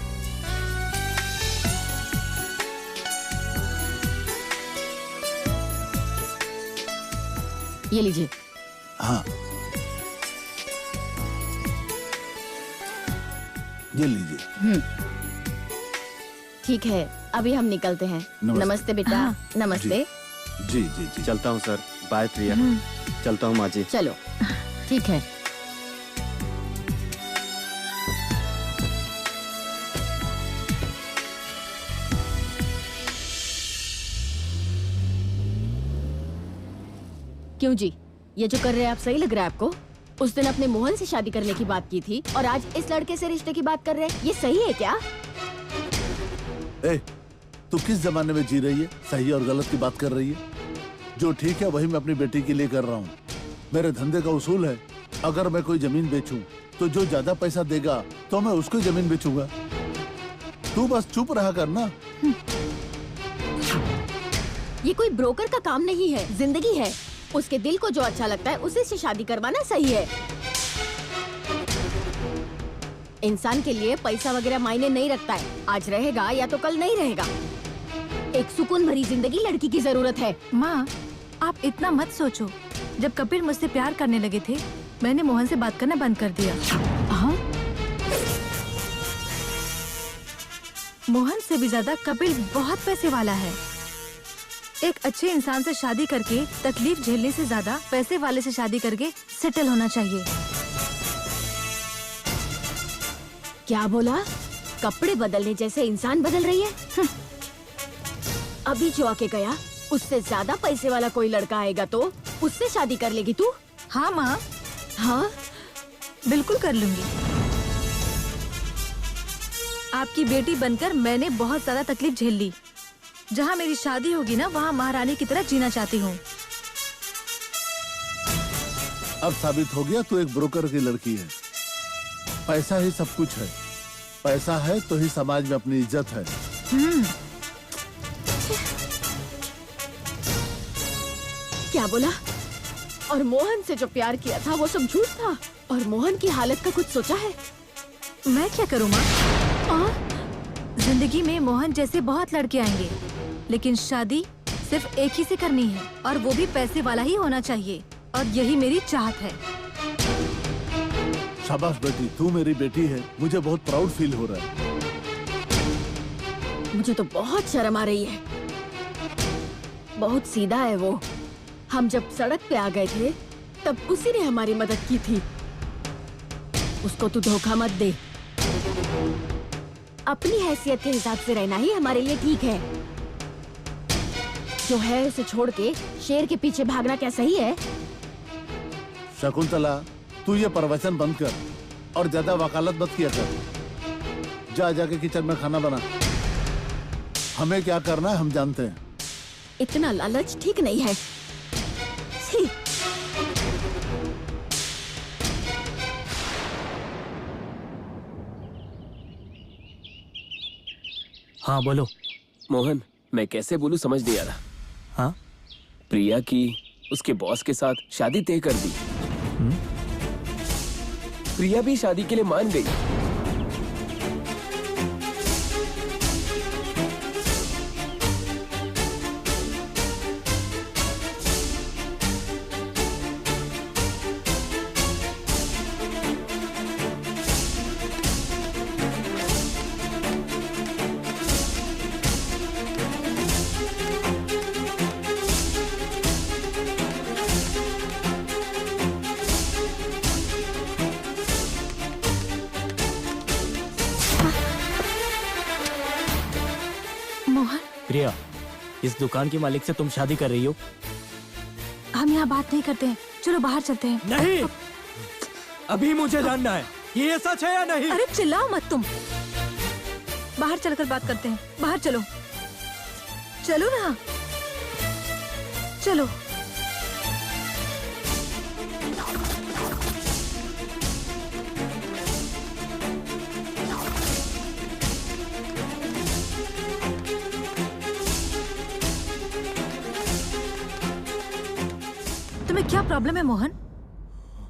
S4: ये लीजिए।
S6: हाँ, ये लीजिए।
S4: ठीक है, अभी हम निकलते हैं।
S6: नमस्ते।
S4: नमस्ते बेटा।
S2: हाँ।
S4: नमस्ते।
S6: जी जी जी।
S8: चलता हूँ सर। बाय प्रिया। चलता हूँ माँ जी।
S4: चलो, ठीक है। क्यों जी, ये जो कर रहे हैं आप सही लग रहा है आपको? उस दिन अपने मोहन से शादी करने की बात की थी और आज इस लड़के से रिश्ते की बात कर रहे हैं, ये सही है क्या?
S6: ए, तू किस जमाने में जी रही है? सही और गलत की बात कर रही है? जो ठीक है वही मैं अपनी बेटी के लिए कर रहा हूँ। मेरे धंधे का उसूल है, अगर मैं कोई जमीन बेचूं तो जो ज्यादा पैसा देगा तो मैं उसको जमीन बेचूंगा। तू बस चुप रहा करना।
S4: ये कोई ब्रोकर का काम नहीं है, जिंदगी है। उसके दिल को जो अच्छा लगता है उसी से शादी करवाना सही है। इंसान के लिए पैसा वगैरह मायने नहीं रखता है, आज रहेगा या तो कल नहीं रहेगा। एक सुकून भरी जिंदगी लड़की की जरूरत है।
S2: माँ, आप इतना मत सोचो। जब कपिल मुझसे प्यार करने लगे थे, मैंने मोहन से बात करना बंद कर दिया।
S4: हाँ?
S2: मोहन से भी ज्यादा कपिल बहुत पैसे वाला है। एक अच्छे इंसान से शादी करके तकलीफ झेलने से ज्यादा पैसे वाले से शादी करके सेटल होना चाहिए।
S4: क्या बोला? कपड़े बदलने जैसे इंसान बदल रही है? अभी जो आके गया, उससे ज्यादा पैसे वाला कोई लड़का आएगा तो उससे शादी कर लेगी तू?
S2: हाँ माँ,
S4: हाँ,
S2: बिल्कुल कर लूंगी। आपकी बेटी बनकर मैंने बहुत ज्यादा तकलीफ झेल ली। जहाँ मेरी शादी होगी ना, वहाँ महारानी की तरह जीना चाहती हूँ।
S6: अब साबित हो गया तू एक ब्रोकर की लड़की है। पैसा ही सब कुछ है। पैसा है तो ही समाज में अपनी इज्जत है।
S4: क्या बोला? और मोहन से जो प्यार किया था वो सब झूठ था। और मोहन की हालत का कुछ सोचा है?
S2: मैं क्या करूँ माँ? जिंदगी में मोहन जैसे बहुत लड़के आएंगे, लेकिन शादी सिर्फ एक ही से करनी है, और वो भी पैसे वाला ही होना चाहिए, और यही मेरी चाहत है।
S6: शाबाश बेटी, तू मेरी बेटी है, मुझे बहुत प्राउड फील हो रहा है।
S4: मुझे तो बहुत शर्म आ रही है। बहुत सीधा है वो। हम जब सड़क पे आ गए थे तब उसी ने हमारी मदद की थी। उसको तू धोखा मत दे। अपनी हैसियत के हिसाब से रहना ही हमारे लिए ठीक है। जो है उसे छोड़ के शेर के पीछे भागना क्या सही है?
S6: शकुंतला, तू ये प्रवचन बंद कर और ज्यादा वकालत मत किया कर। जा जाके किचन में खाना बना। हमें क्या करना है हम जानते हैं।
S4: इतना लालच ठीक नहीं है। छी।
S3: हाँ बोलो।
S7: मोहन, मैं कैसे बोलूं समझ नहीं आ रहा।
S3: हाँ,
S7: प्रिया की उसके बॉस के साथ शादी तय कर दी। प्रिया भी शादी के लिए मान गई।
S2: मोहन,
S3: प्रिया, इस दुकान के मालिक से तुम शादी कर रही हो?
S2: हम यहाँ बात नहीं करते हैं, चलो बाहर चलते हैं।
S3: नहीं, अभी मुझे जानना है ये सच है या नहीं।
S2: अरे चिल्लाओ मत तुम। बाहर चलकर बात करते हैं। बाहर चलो, चलो ना, चलो। तुम्हें क्या प्रॉब्लम है मोहन?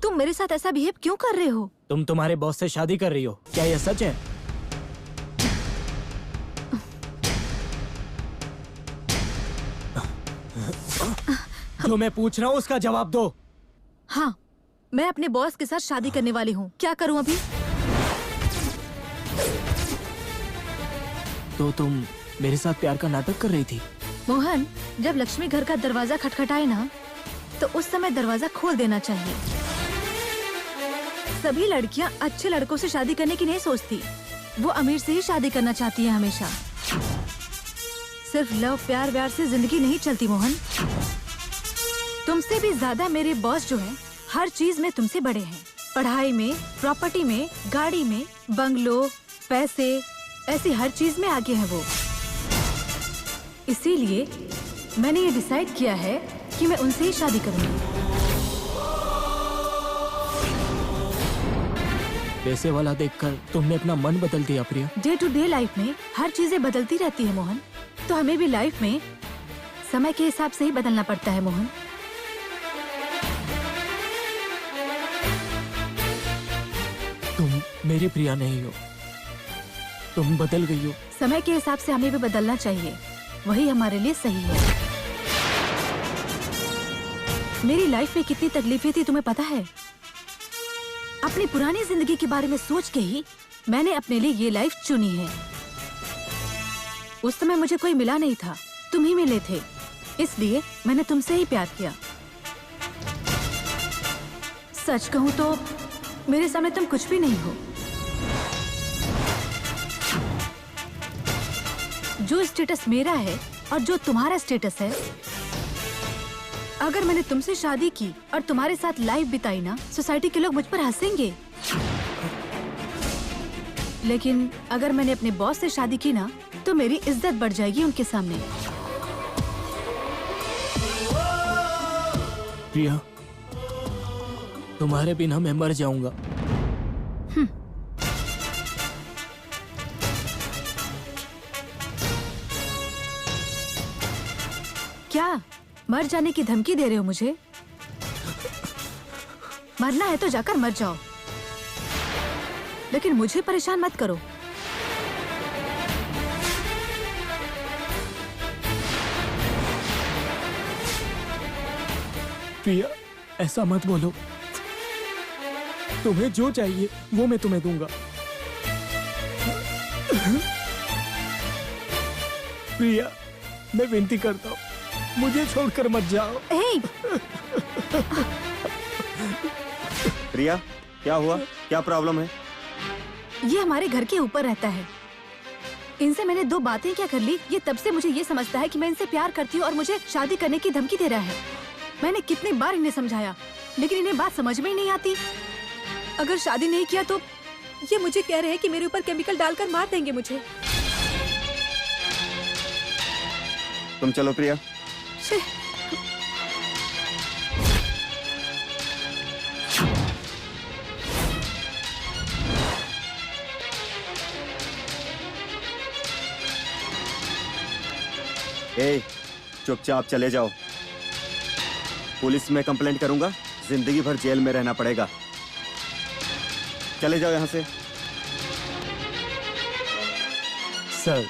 S2: तुम मेरे साथ ऐसा बिहेव क्यों कर रहे हो?
S3: तुम तुम्हारे बॉस से शादी कर रही हो, क्या यह सच है? जो मैं पूछ रहा हूँ उसका जवाब दो।
S2: हाँ, मैं अपने बॉस के साथ शादी करने वाली हूँ। क्या करूँ अभी?
S3: तो तुम मेरे साथ प्यार का नाटक कर रही थी?
S2: मोहन, जब लक्ष्मी घर का दरवाजा खटखटाए ना, तो उस समय दरवाजा खोल देना चाहिए। सभी लड़कियाँ अच्छे लड़कों से शादी करने की नहीं सोचती, वो अमीर से ही शादी करना चाहती है हमेशा। सिर्फ लव प्यार व्यार से जिंदगी नहीं चलती मोहन। तुमसे भी ज्यादा मेरे बॉस जो हैं, हर चीज में तुमसे बड़े हैं। पढ़ाई में, प्रॉपर्टी में, गाड़ी में, बंगलो, पैसे, ऐसी हर चीज में आगे हैं वो। इसीलिए मैंने ये डिसाइड किया है कि मैं उनसे ही शादी करूंगी।
S3: पैसे वाला देखकर तुमने अपना मन बदल दिया प्रिया।
S2: डे टू डे लाइफ में हर चीजें बदलती रहती है मोहन, तो हमें भी लाइफ में समय के हिसाब से ही बदलना पड़ता है मोहन।
S3: तुम मेरी प्रिया नहीं हो, तुम बदल गई हो।
S2: समय के हिसाब से हमें भी बदलना चाहिए, वही हमारे लिए सही है। मेरी लाइफ में कितनी तकलीफें थी तुम्हें पता है? अपनी पुरानी जिंदगी के बारे में सोच के ही मैंने अपने लिए ये लाइफ चुनी है। उस समय मुझे कोई मिला नहीं था, तुम ही मिले थे, इसलिए मैंने तुमसे ही प्यार किया। सच कहूँ तो मेरे सामने तुम कुछ भी नहीं हो। जो स्टेटस मेरा है और जो तुम्हारा स्टेटस है, अगर मैंने तुमसे शादी की और तुम्हारे साथ लाइफ बिताई ना, सोसाइटी के लोग मुझ पर हंसेंगे। लेकिन अगर मैंने अपने बॉस से शादी की ना, तो मेरी इज्जत बढ़ जाएगी उनके सामने।
S3: प्रिया, तुम्हारे बिना मैं मर जाऊंगा।
S2: क्या मर जाने की धमकी दे रहे हो मुझे? मरना है तो जाकर मर जाओ, लेकिन मुझे परेशान मत करो।
S3: प्रिया, ऐसा मत बोलो। तुम्हें जो चाहिए वो मैं तुम्हें दूंगा। प्रिया, मैं विनती करता हूँ, मुझे छोड़कर मत जाओ।
S2: हे,
S8: प्रिया, क्या हुआ? क्या प्रॉब्लम है?
S2: ये हमारे घर के ऊपर रहता है। इनसे मैंने 2 बातें क्या कर ली, ये तब से मुझे ये समझता है कि मैं इनसे प्यार करती हूँ और मुझे शादी करने की धमकी दे रहा है। मैंने कितनी बार इन्हें समझाया, लेकिन इन्हें बात समझ में ही नहीं आती। अगर शादी नहीं किया तो ये मुझे कह रहे हैं कि मेरे ऊपर केमिकल डालकर मार देंगे मुझे।
S8: तुम चलो प्रिया।
S2: छे,
S8: ए, चुपचाप चले जाओ। पुलिस में कंप्लेंट करूंगा, जिंदगी भर जेल में रहना पड़ेगा। चले जाओ यहाँ से।
S3: सर,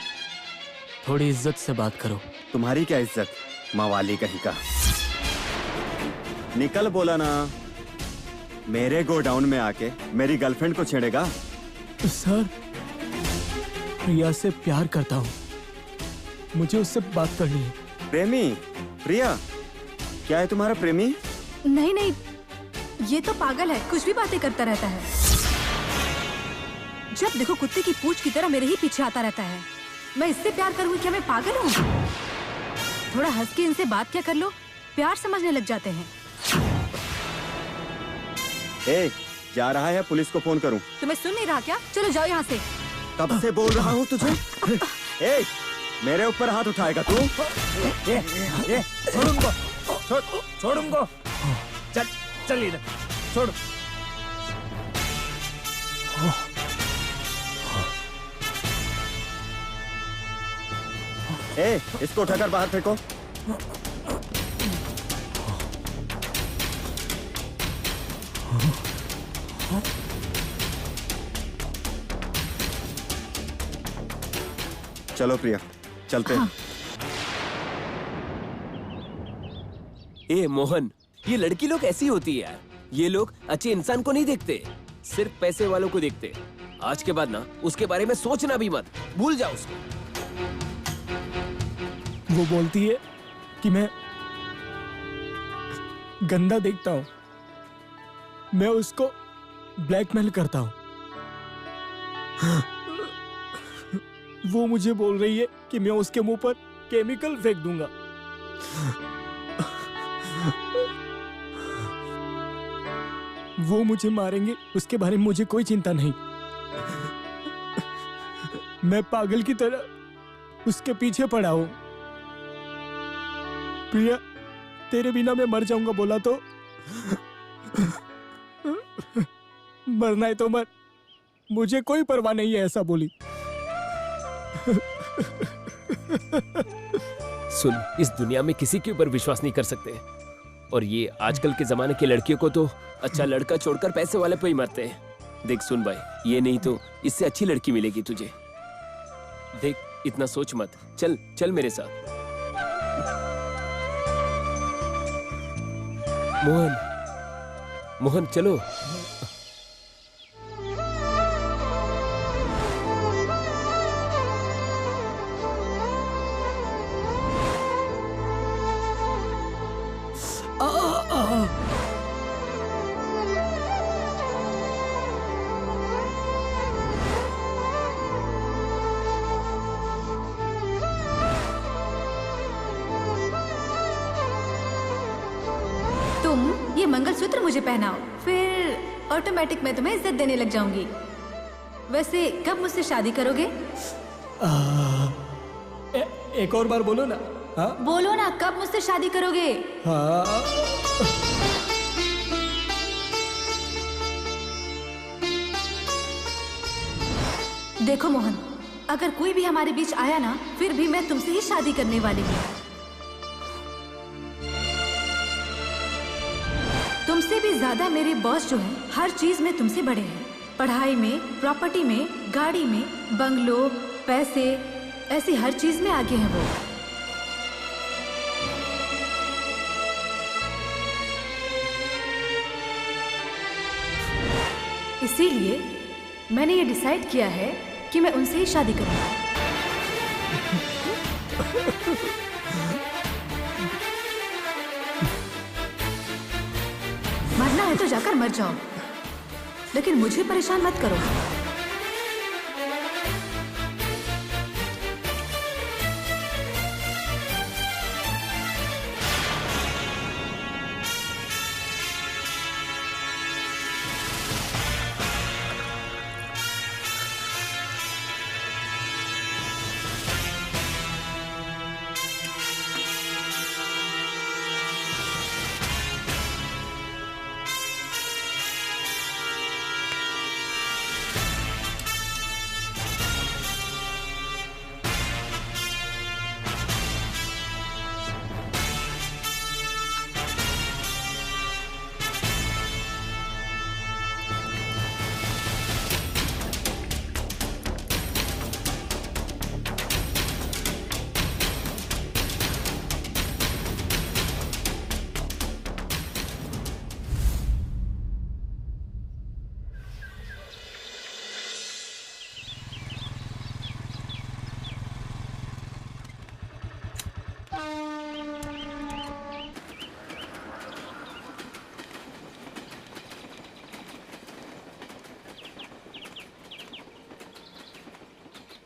S3: थोड़ी इज्जत से बात करो।
S8: तुम्हारी क्या इज्जत, मवाली कहीं का। निकल बोला ना। मेरे गोडाउन में आके मेरी गर्लफ्रेंड को छेड़ेगा?
S3: सर, प्रिया से प्यार करता हूँ, मुझे उससे बात करनी है।
S8: प्रेमी? प्रिया, क्या है तुम्हारा प्रेमी?
S2: नहीं नहीं, ये तो पागल है, कुछ भी बातें करता रहता है। जब देखो कुत्ते की पूंछ की तरह मेरे ही पीछे आता रहता है। मैं इससे प्यार करूंगी, क्या मैं पागल हूँ? थोड़ा हंस के इनसे बात क्या कर लो, प्यार समझने लग जाते हैं।
S8: ए, जा रहा है, पुलिस को फोन करूं?
S2: तुम्हें सुन नहीं रहा क्या? चलो जाओ यहाँ से।
S8: कब से बोल रहा हूँ तुझे। ए, मेरे ऊपर हाथ उठाएगा तू?
S5: छोड़ उनको, छोड़ उनको। चल इधर, छोड़।
S8: ए, इसको उठाकर बाहर फेंको। चलो प्रिया, चलते हैं।
S7: ए मोहन, ये लड़की लोग ऐसी होती है यार। ये लोग अच्छे इंसान को नहीं देखते, सिर्फ पैसे वालों को देखते। आज के बाद ना उसके बारे में सोचना भी मत, भूल जाओ उसको।
S3: वो बोलती है कि मैं गंदा देखता हूँ, मैं उसको ब्लैकमेल करता हूँ। वो मुझे बोल रही है कि मैं उसके मुंह पर केमिकल फेंक दूंगा। वो मुझे मारेंगे, उसके बारे में मुझे कोई चिंता नहीं। मैं पागल की तरह उसके पीछे पड़ा हूं। प्रिया, तेरे बिना मैं मर जाऊंगा बोला तो मरना है तो मर, मुझे कोई परवाह नहीं है, ऐसा बोली।
S7: सुन, इस दुनिया में किसी के ऊपर विश्वास नहीं कर सकते, और ये आजकल के जमाने की लड़कियों को तो अच्छा लड़का छोड़कर पैसे वाले पे ही मरते हैं। देख सुन भाई, ये नहीं तो इससे अच्छी लड़की मिलेगी तुझे। देख, इतना सोच मत, चल चल मेरे साथ। मोहन, मोहन चलो।
S2: तुम ये मंगलसूत्र मुझे पहनाओ, फिर ऑटोमेटिक मैं तुम्हें इज्जत देने लग जाऊंगी। वैसे कब मुझसे शादी करोगे?
S3: एक और बार बोलो ना। हाँ
S2: बोलो ना, कब मुझसे शादी करोगे?
S3: हाँ।
S2: देखो मोहन, अगर कोई भी हमारे बीच आया ना, फिर भी मैं तुमसे ही शादी करने वाली हूँ। तुमसे भी तुमसे ज्यादा मेरे बॉस जो है हर चीज में तुमसे बड़े हैं। पढ़ाई में, प्रॉपर्टी में, गाड़ी में, बंगलो, पैसे, ऐसी हर चीज में आगे हैं वो। इसीलिए मैंने ये डिसाइड किया है कि मैं उनसे ही शादी करूंगा। मरना है तो जाकर मर जाओ, लेकिन मुझे परेशान मत करो।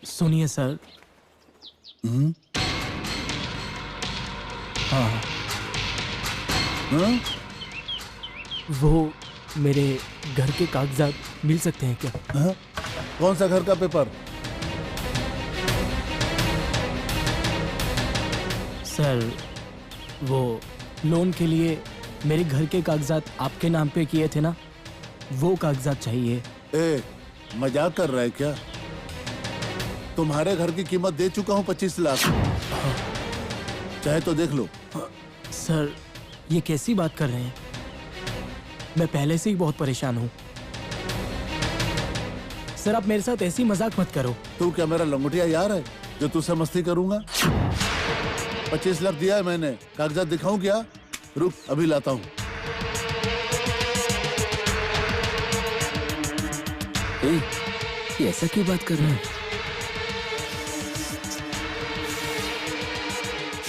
S3: सुनिए सर। हाँ,
S6: हाँ?
S3: वो मेरे घर के कागजात मिल सकते हैं क्या?
S6: हाँ? कौन सा घर का पेपर?
S3: सर, वो लोन के लिए मेरे घर के कागजात आपके नाम पे किए थे ना, वो कागजात चाहिए।
S6: ए, मजाक कर रहा है क्या? तुम्हारे घर की कीमत दे चुका हूँ 25 लाख। चाहे तो देख लो।
S3: सर, ये कैसी बात कर रहे हैं? मैं पहले से ही बहुत परेशान हूँ। सर, आप मेरे साथ ऐसी मजाक मत करो।
S6: तू क्या मेरा लंगोटिया यार है जो तुझसे मस्ती करूंगा? 25 लाख दिया है मैंने, कागजात दिखाऊं क्या? रुक, अभी लाता हूँ।
S7: ये ऐसा क्यों बात कर रहे हैं?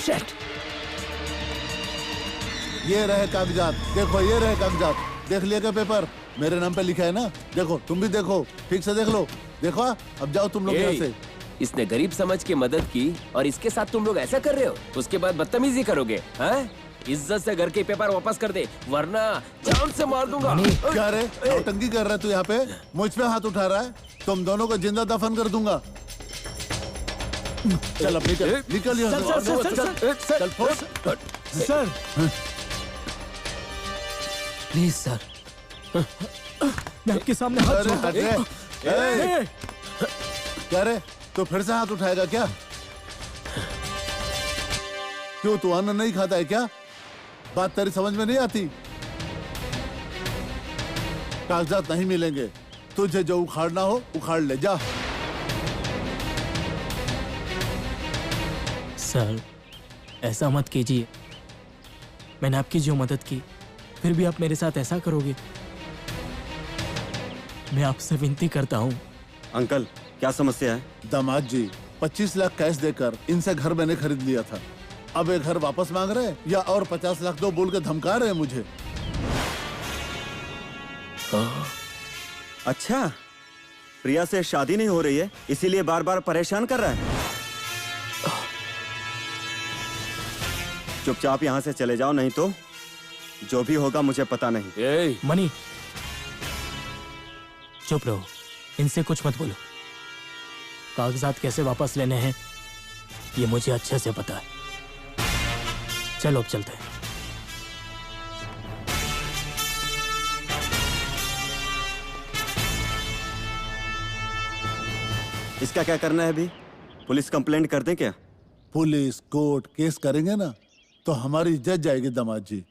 S3: Shit!
S6: ये रहे कागजात, देखो ये रहे कागजात। देख लिया क्या पेपर? मेरे नाम पे लिखा है ना? देखो, तुम भी देखो, ठीक से देख लो। देखो, अब जाओ तुम लोग यहाँ से।
S7: इसने गरीब समझ के मदद की और इसके साथ तुम लोग ऐसा कर रहे हो? उसके बाद बदतमीजी करोगे? हाँ? इज्जत से घर के पेपर वापस कर दे, वरना जान से मार दूंगा।
S6: क्या रे, नौटंकी कर रहा है तू यहाँ पे? मुझ पे हाथ उठा रहा है? तुम दोनों को जिंदा दफन कर दूंगा। चल अब निकल, निकल यहाँ से। चल फोड़।
S3: सर, प्लीज सर, मैं आपके सामने हाथ
S6: अरे
S3: जोड़ता
S6: हट रे।
S3: हूं।
S6: ए, क्या रे, तू फिर से हाथ उठाएगा क्या? क्यों, तू अन्न नहीं खाता है क्या? बात तेरी समझ में नहीं आती? कागजात नहीं मिलेंगे, तुझे जो उखाड़ना हो उखाड़ ले जा।
S3: सर, ऐसा मत कीजिए। मैंने आपकी जो मदद की, फिर भी आप मेरे साथ ऐसा करोगे? मैं आपसे विनती करता हूँ।
S8: अंकल, क्या समस्या है?
S6: दामाद जी, 25 लाख कैश देकर इनसे घर मैंने खरीद लिया था। अब ये घर वापस मांग रहे हैं या और 50 लाख दो बोल के धमका रहे हैं मुझे।
S8: अच्छा, प्रिया से शादी नहीं हो रही है, इसीलिए बार बार परेशान कर रहा है। चुपचाप यहाँ से चले जाओ, नहीं तो जो भी होगा मुझे पता नहीं।
S3: मनी, चुप रहो, इनसे कुछ मत बोलो। कागजात कैसे वापस लेने हैं ये मुझे अच्छे से पता है। चलो अब चलते हैं।
S8: इसका क्या करना है अभी? पुलिस कंप्लेंट कर दें क्या?
S6: पुलिस कोर्ट केस करेंगे ना तो हमारी इज्जत जाएगी दामाद जी।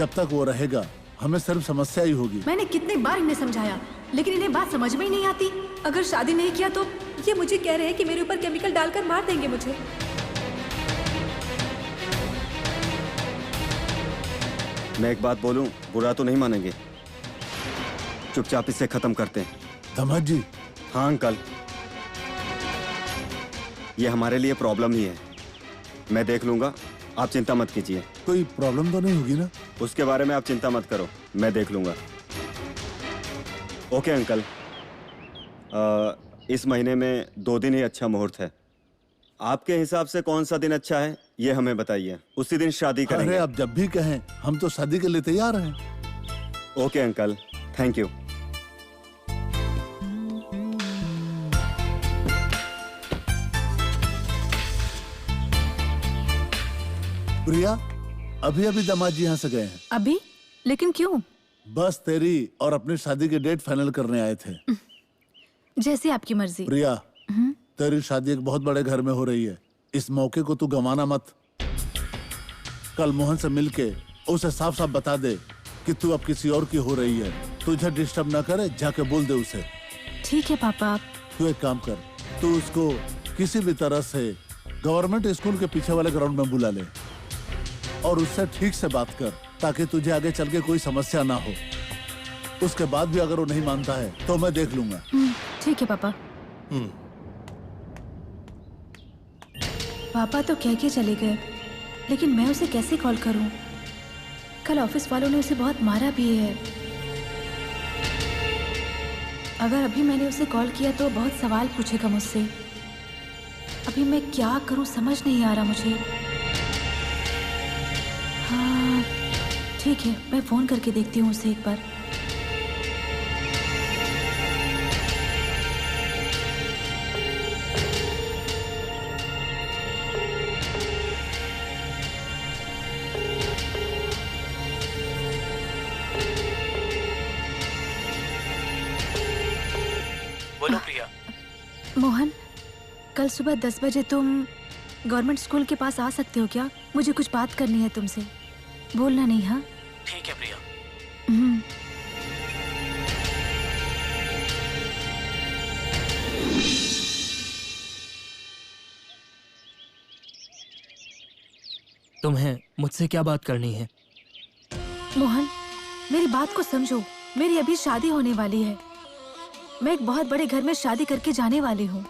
S6: जब तक वो रहेगा हमें सिर्फ समस्या ही होगी।
S2: मैंने कितनी बार इन्हें समझाया, लेकिन इन्हें बात समझ में ही नहीं आती। अगर शादी नहीं किया तो ये मुझे कह रहे हैं कि मेरे ऊपर केमिकल डालकर मार देंगे मुझे।
S8: मैं एक बात बोलूं, बुरा तो नहीं मानेंगे? चुपचाप इसे खत्म करते हैं।
S6: दामाद जी,
S8: हाँ अंकल, ये हमारे लिए प्रॉब्लम ही है। मैं देख लूंगा, आप चिंता मत कीजिए।
S6: कोई प्रॉब्लम तो नहीं होगी ना?
S8: उसके बारे में आप चिंता मत करो, मैं देख लूंगा। ओके अंकल, इस महीने में 2 दिन ही अच्छा मुहूर्त है। आपके हिसाब से कौन सा दिन अच्छा है, ये हमें बताइए। उसी दिन शादी
S6: अरे
S8: करेंगे।
S6: आप जब भी कहें, हम तो शादी के लिए तैयार हैं।
S8: Okay uncle, thank you.
S6: Priya, अभी अभी दामाद जी यहाँ से गए हैं।
S2: अभी? लेकिन क्यों?
S6: बस तेरी और अपनी शादी की डेट फाइनल करने आए थे।
S2: जैसे आपकी मर्जी।
S6: प्रिया, तेरी शादी एक बहुत बड़े घर में हो रही है। इस मौके को तू गंवाना मत। कल मोहन से मिलके उसे साफ साफ बता दे कि तू अब किसी और की हो रही है। तुझे डिस्टर्ब ना करे, जाके बोल दे उसे।
S2: ठीक है पापा।
S6: तू एक काम कर, तू उसको किसी भी तरह से गवर्नमेंट स्कूल के पीछे वाले ग्राउंड में बुला ले और उससे ठीक से बात कर, ताकि तुझे आगे चल के कोई समस्या ना हो। उसके बाद भी अगर वो नहीं मानता है तो मैं देख लूंगा।
S2: ठीक है पापा। पापा तो कह के चले गए, लेकिन मैं उसे कैसे कॉल करूं? कल ऑफिस वालों ने उसे बहुत मारा भी है। अगर अभी मैंने उसे कॉल किया तो बहुत सवाल पूछेगा मुझसे। अभी मैं क्या करूं समझ नहीं आ रहा मुझे। हाँ ठीक है, मैं फोन करके देखती हूँ उसे एक बार।
S3: बोलो प्रिया।
S2: मोहन, कल सुबह 10 बजे तुम गवर्नमेंट स्कूल के पास आ सकते हो क्या? मुझे कुछ बात करनी है तुमसे। बोलना नहीं, हाँ?
S3: ठीक है प्रिया। तुम्हें मुझसे क्या बात करनी है?
S2: मोहन, मेरी बात को समझो। मेरी अभी शादी होने वाली है। मैं एक बहुत बड़े घर में शादी करके जाने वाली हूँ।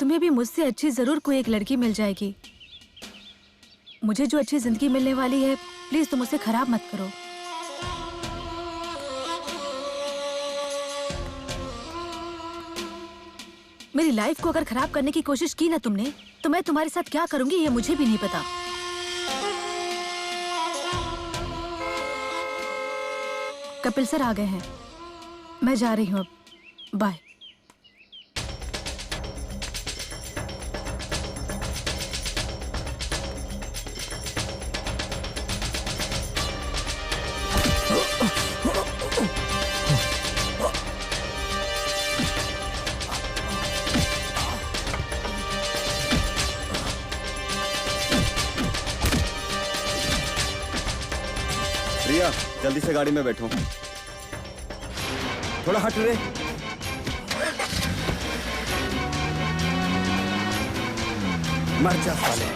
S2: तुम्हें भी मुझसे अच्छी जरूर कोई एक लड़की मिल जाएगी। मुझे जो अच्छी जिंदगी मिलने वाली है, प्लीज तुम उसे खराब मत करो। मेरी लाइफ को अगर खराब करने की कोशिश की ना तुमने, तो मैं तुम्हारे साथ क्या करूंगी ये मुझे भी नहीं पता। कपिल सर आ गए हैं, मैं जा रही हूँ अब। बाय।
S8: प्रिया, जल्दी से गाड़ी में बैठो। थोड़ा हट रे। मर जा साले।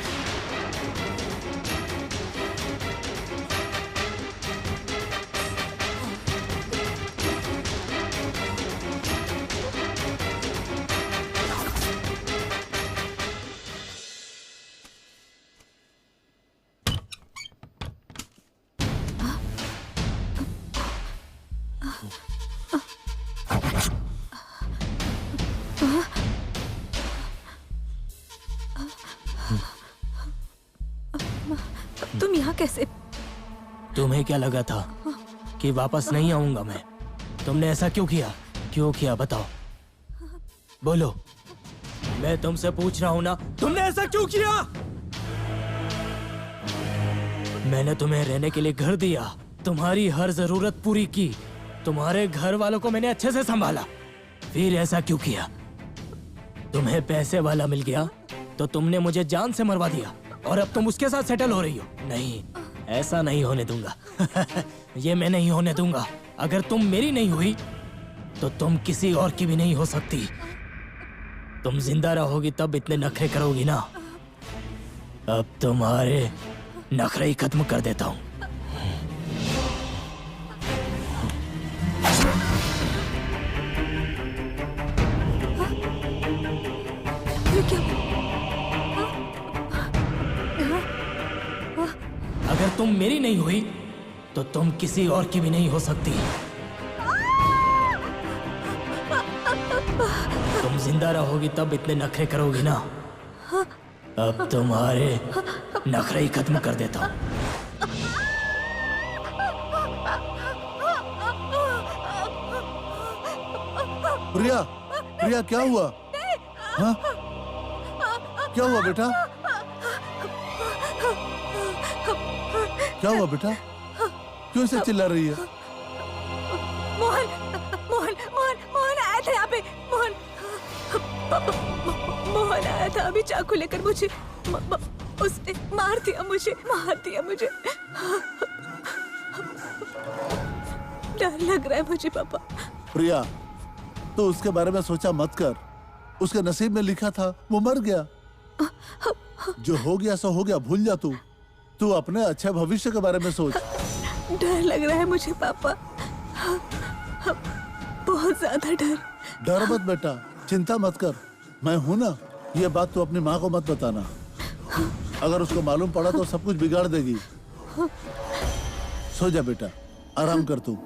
S2: तुम यहाँ कैसे?
S3: तुम्हें क्या लगा था कि वापस नहीं आऊंगा मैं? तुमने ऐसा क्यों किया? क्यों किया बताओ, बोलो। मैं तुमसे पूछ रहा हूं ना, तुमने ऐसा क्यों किया? मैंने तुम्हें रहने के लिए घर दिया, तुम्हारी हर जरूरत पूरी की, तुम्हारे घर वालों को मैंने अच्छे से संभाला, फिर ऐसा क्यों किया? तुम्हें पैसे वाला मिल गया तो तुमने मुझे जान से मरवा दिया और अब तुम उसके साथ सेटल हो रही हो। नहीं, ऐसा नहीं होने दूंगा। ये मैं नहीं होने दूंगा। अगर तुम मेरी नहीं हुई तो तुम किसी और की भी नहीं हो सकती। तुम जिंदा रहोगी तब इतने नखरे करोगी ना। अब तुम्हारे नखरे ही खत्म कर देता हूँ। अगर तुम मेरी नहीं हुई तो तुम किसी और की भी नहीं हो सकती। तुम जिंदा रहोगी तब इतने नखरे करोगी ना। अब तुम्हारे नखरे ही खत्म कर देता हूँ।
S6: प्रिया, प्रिया क्या हुआ? हाँ? क्या हुआ बेटा? क्या हुआ बेटा? क्यों ऐसे चिल्ला रही है?
S2: मोहन मोहन मोहन मोहन आया था यहाँ पे। मोहन मोहन आया था अभी चाकू लेकर मुझे। उसने मार दिया मुझे। डर लग रहा है मुझे पापा।
S6: प्रिया, तो उसके बारे में सोचा मत कर। उसके नसीब में लिखा था, वो मर गया। जो हो गया सो हो गया, भूल जा। तू अपने अच्छे भविष्य के बारे में सोच।
S2: डर लग रहा है मुझे पापा, बहुत ज्यादा डर।
S6: डर मत बेटा, चिंता मत कर, मैं हूं ना। ये बात तू अपनी माँ को मत बताना। अगर उसको मालूम पड़ा तो सब कुछ बिगाड़ देगी। सो जा बेटा, आराम कर तू।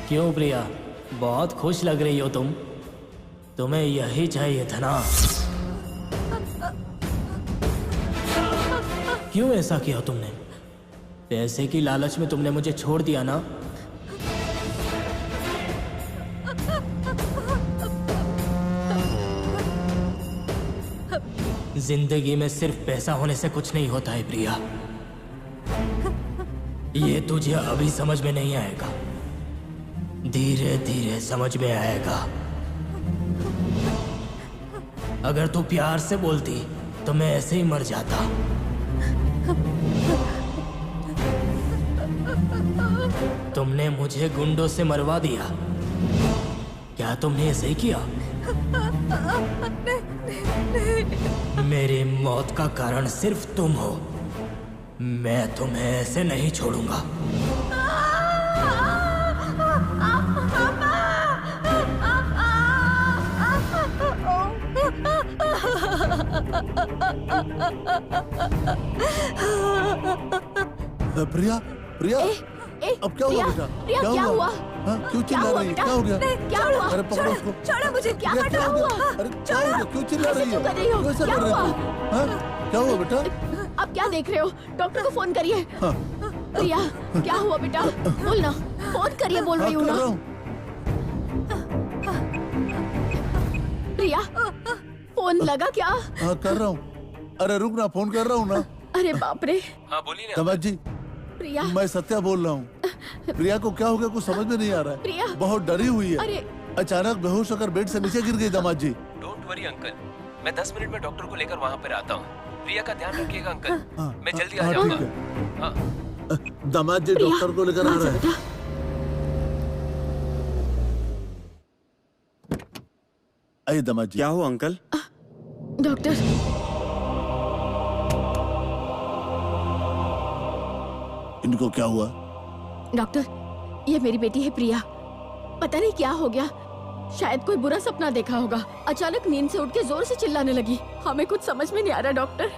S3: क्यों प्रिया, बहुत खुश लग रही हो तुम। तुम्हें यही चाहिए था ना। क्यों ऐसा किया तुमने? पैसे की लालच में तुमने मुझे छोड़ दिया ना। जिंदगी में सिर्फ पैसा होने से कुछ नहीं होता है प्रिया। ये तुझे अभी समझ में नहीं आएगा, धीरे धीरे समझ में आएगा। अगर तू प्यार से बोलती तो मैं ऐसे ही मर जाता। तुमने मुझे गुंडों से मरवा दिया। क्या तुमने ऐसे ही किया? मेरी मौत का कारण सिर्फ तुम हो। मैं तुम्हें ऐसे नहीं छोड़ूंगा।
S6: प्रिया, प्रिया, अब क्या हुआ बेटा?
S4: प्रिया, क्या हुआ?
S6: हाँ, क्यों चिल्ला रही है? क्या हो गया?
S4: क्या हुआ?
S6: अरे पकड़ो उसको।
S2: छोड़ो मुझे।
S4: क्या
S6: प्रिया,
S4: कर रही हो?
S6: अरे क्या हो गया? क्यों चिल्ला रही है?
S4: कर रही हो?
S6: कैसे
S4: क्या
S6: कर रही
S4: हुआ?
S6: है? हाँ, क्या हुआ बेटा?
S4: अब क्या देख रहे हो? डॉक्टर को फोन करिए।
S6: हाँ,
S4: प्रिया, क्या हुआ बेटा? बोल ना, फोन करिए। बोल
S6: हाँ,
S4: रही हूँ
S6: कर
S4: ना।
S6: रहा हूँ।
S4: प्रिया, फोन लगा क्या?
S6: हाँ, कर रहा हूँ। अरे रुक ना, फोन कर रहा हूँ ना।
S4: अरे बाप रे।
S7: हाँ बोलिए ना।
S6: समाज जी,
S4: प्रिया,
S6: मैं सत्या बोल रहा हूँ। प्रिया को क्या हो गया कुछ समझ में नहीं आ रहा
S4: प्रिया।
S6: है। बहुत डरी हुई है।
S4: अरे
S6: अचानक बेहोश होकर बेड से नीचे गिर गई दामाद जी।
S7: डोंट वरी अंकल, मैं 10 मिनट में डॉक्टर को लेकर वहाँ पर आता हूँ। प्रिया का ध्यान रखिएगा अंकल।
S6: हाँ,
S7: मैं जल्दी
S6: हाँ,
S7: आ जाऊंगा।
S6: ठीक है।
S7: हाँ।
S6: दामाद जी
S4: प्रिया,
S6: डॉक्टर को लेकर आ
S4: हाँ,
S6: रहे हैं।
S4: बेटा।
S6: आइए दामाद जी।
S8: क्या हुआ अंकल?
S4: डॉक्टर,
S6: इनको क्या हुआ?
S4: डॉक्टर, ये मेरी बेटी है प्रिया। पता नहीं क्या हो गया, शायद कोई बुरा सपना देखा होगा। अचानक नींद से उठ के जोर से चिल्लाने लगी। हमें कुछ समझ में नहीं आ रहा डॉक्टर।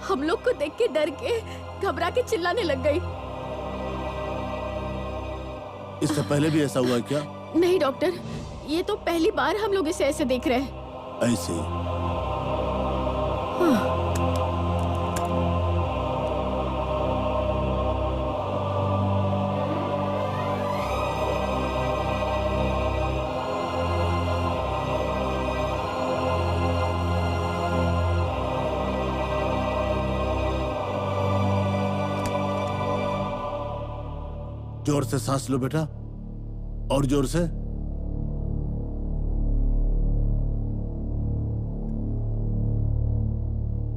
S4: हम लोग को देख के डर के घबरा के चिल्लाने लग गई।
S6: इससे पहले भी ऐसा हुआ है क्या?
S4: नहीं डॉक्टर, ये तो पहली बार हम लोग इसे ऐसे देख रहे हैं।
S6: ऐसे ही। जोर से सांस लो बेटा, और जोर से।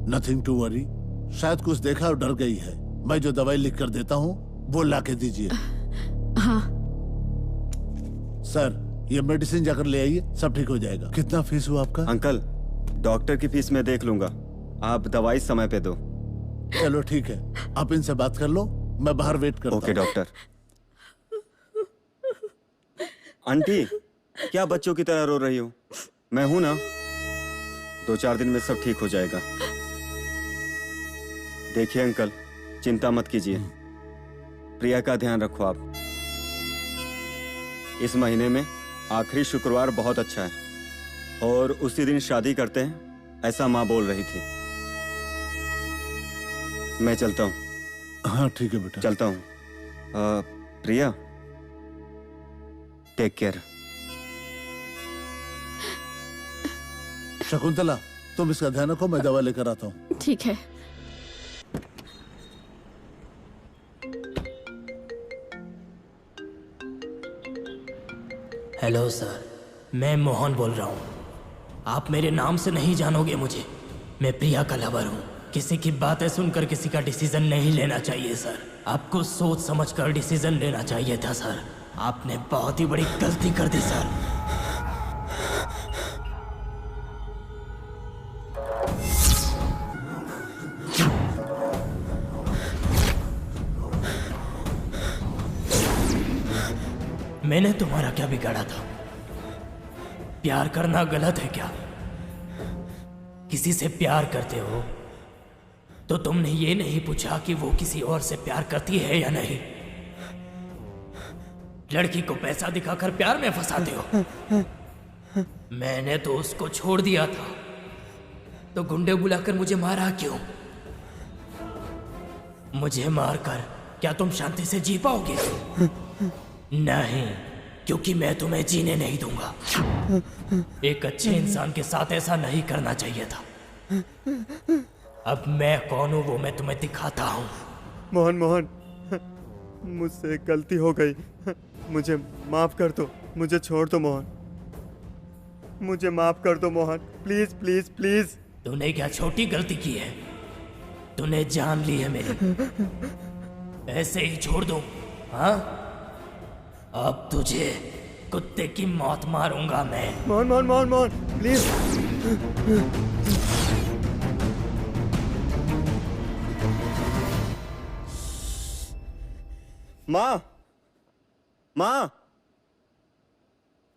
S6: Nothing to worry. शायद कुछ देखा और डर गई है। मैं जो दवाई लिख कर देता हूँ वो ला के दीजिए।
S4: हाँ
S6: सर, ये मेडिसिन जाकर ले आइए, सब ठीक हो जाएगा। कितना फीस हुआ आपका?
S8: अंकल, डॉक्टर की फीस मैं देख लूंगा, आप दवाई समय पे दो।
S6: चलो ठीक है, आप इनसे बात कर लो, मैं बाहर वेट करता हूँ।
S8: Okay doctor. आंटी, क्या बच्चों की तरह रो रही हो? मैं हूं ना, 2-4 दिन में सब ठीक हो जाएगा। देखिए अंकल, चिंता मत कीजिए, प्रिया का ध्यान रखो आप। इस महीने में आखिरी शुक्रवार बहुत अच्छा है और उसी दिन शादी करते हैं, ऐसा माँ बोल रही थी। मैं चलता हूँ।
S6: हाँ ठीक है बेटा,
S8: चलता हूँ। प्रिया, टेक केयर।
S6: शकुंतला, तुम इसका ध्यान रखो, मैं दवा लेकर आता हूँ।
S4: ठीक है।
S3: हेलो सर, मैं मोहन बोल रहा हूँ। आप मेरे नाम से नहीं जानोगे मुझे। मैं प्रिया का लवर हूँ। किसी की बातें सुनकर किसी का डिसीजन नहीं लेना चाहिए सर। आपको सोच समझकर डिसीजन लेना चाहिए था सर। आपने बहुत ही बड़ी गलती कर दी सर। मैंने तुम्हारा क्या बिगाड़ा था? प्यार करना गलत है क्या? किसी से प्यार करते हो तो तुमने ये नहीं पूछा कि वो किसी और से प्यार करती है या नहीं। लड़की को पैसा दिखाकर प्यार में फंसाते हो। मैंने तो उसको छोड़ दिया था, तो गुंडे बुलाकर मुझे मारा क्यों? मुझे मारकर क्या तुम शांति से जी पाओगे? नहीं, क्योंकि मैं तुम्हें जीने नहीं दूंगा। एक अच्छे इंसान के साथ ऐसा नहीं करना चाहिए था। अब मैं कौन हूं वो मैं तुम्हें दिखाता हूं।
S9: मोहन, मोहन, मुझसे गलती हो गई, मुझे माफ कर दो, मुझे छोड़ दो मोहन, मुझे माफ कर दो मोहन, प्लीज प्लीज प्लीज।
S3: तूने क्या छोटी गलती की है? तूने जान ली है मेरी, ऐसे ही छोड़ दूं? हाँ, अब तुझे कुत्ते की मौत मारूंगा मैं।
S9: मोहन, मोहन, मोहन, मोहन, प्लीज। माँ, माँ।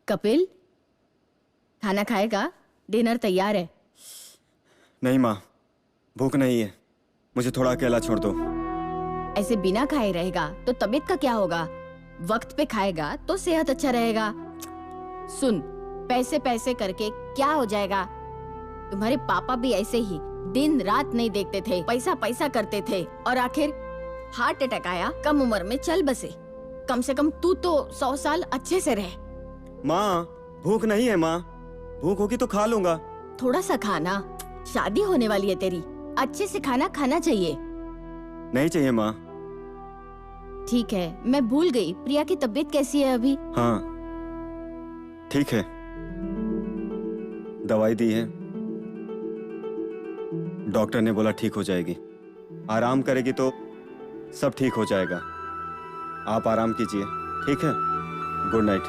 S4: कपिल, खाना खाएगा? डिनर तैयार है।
S8: नहीं माँ, भूख नहीं है, मुझे थोड़ा अकेला छोड़ दो।
S4: ऐसे बिना खाए रहेगा तो तबीयत का क्या होगा? वक्त पे खाएगा तो सेहत अच्छा रहेगा। सुन, पैसे पैसे करके क्या हो जाएगा? तुम्हारे पापा भी ऐसे ही दिन रात नहीं देखते थे, पैसा पैसा करते थे और आखिर हार्ट अटैक आया। कम उम्र में चल बसे। कम से कम तू तो 100 साल अच्छे से रहे।
S8: माँ, भूख नहीं है माँ, भूख होगी तो खा लूंगा।
S4: थोड़ा सा खाना, शादी होने वाली है तेरी, अच्छे से खाना खाना चाहिए।
S8: नहीं चाहिए माँ।
S4: ठीक है, मैं भूल गई, प्रिया की तबीयत कैसी है अभी?
S8: हाँ ठीक है, दवाई दी है, डॉक्टर ने बोला ठीक हो जाएगी। आराम करेगी तो सब ठीक हो जाएगा। आप आराम कीजिए, ठीक है? Good night.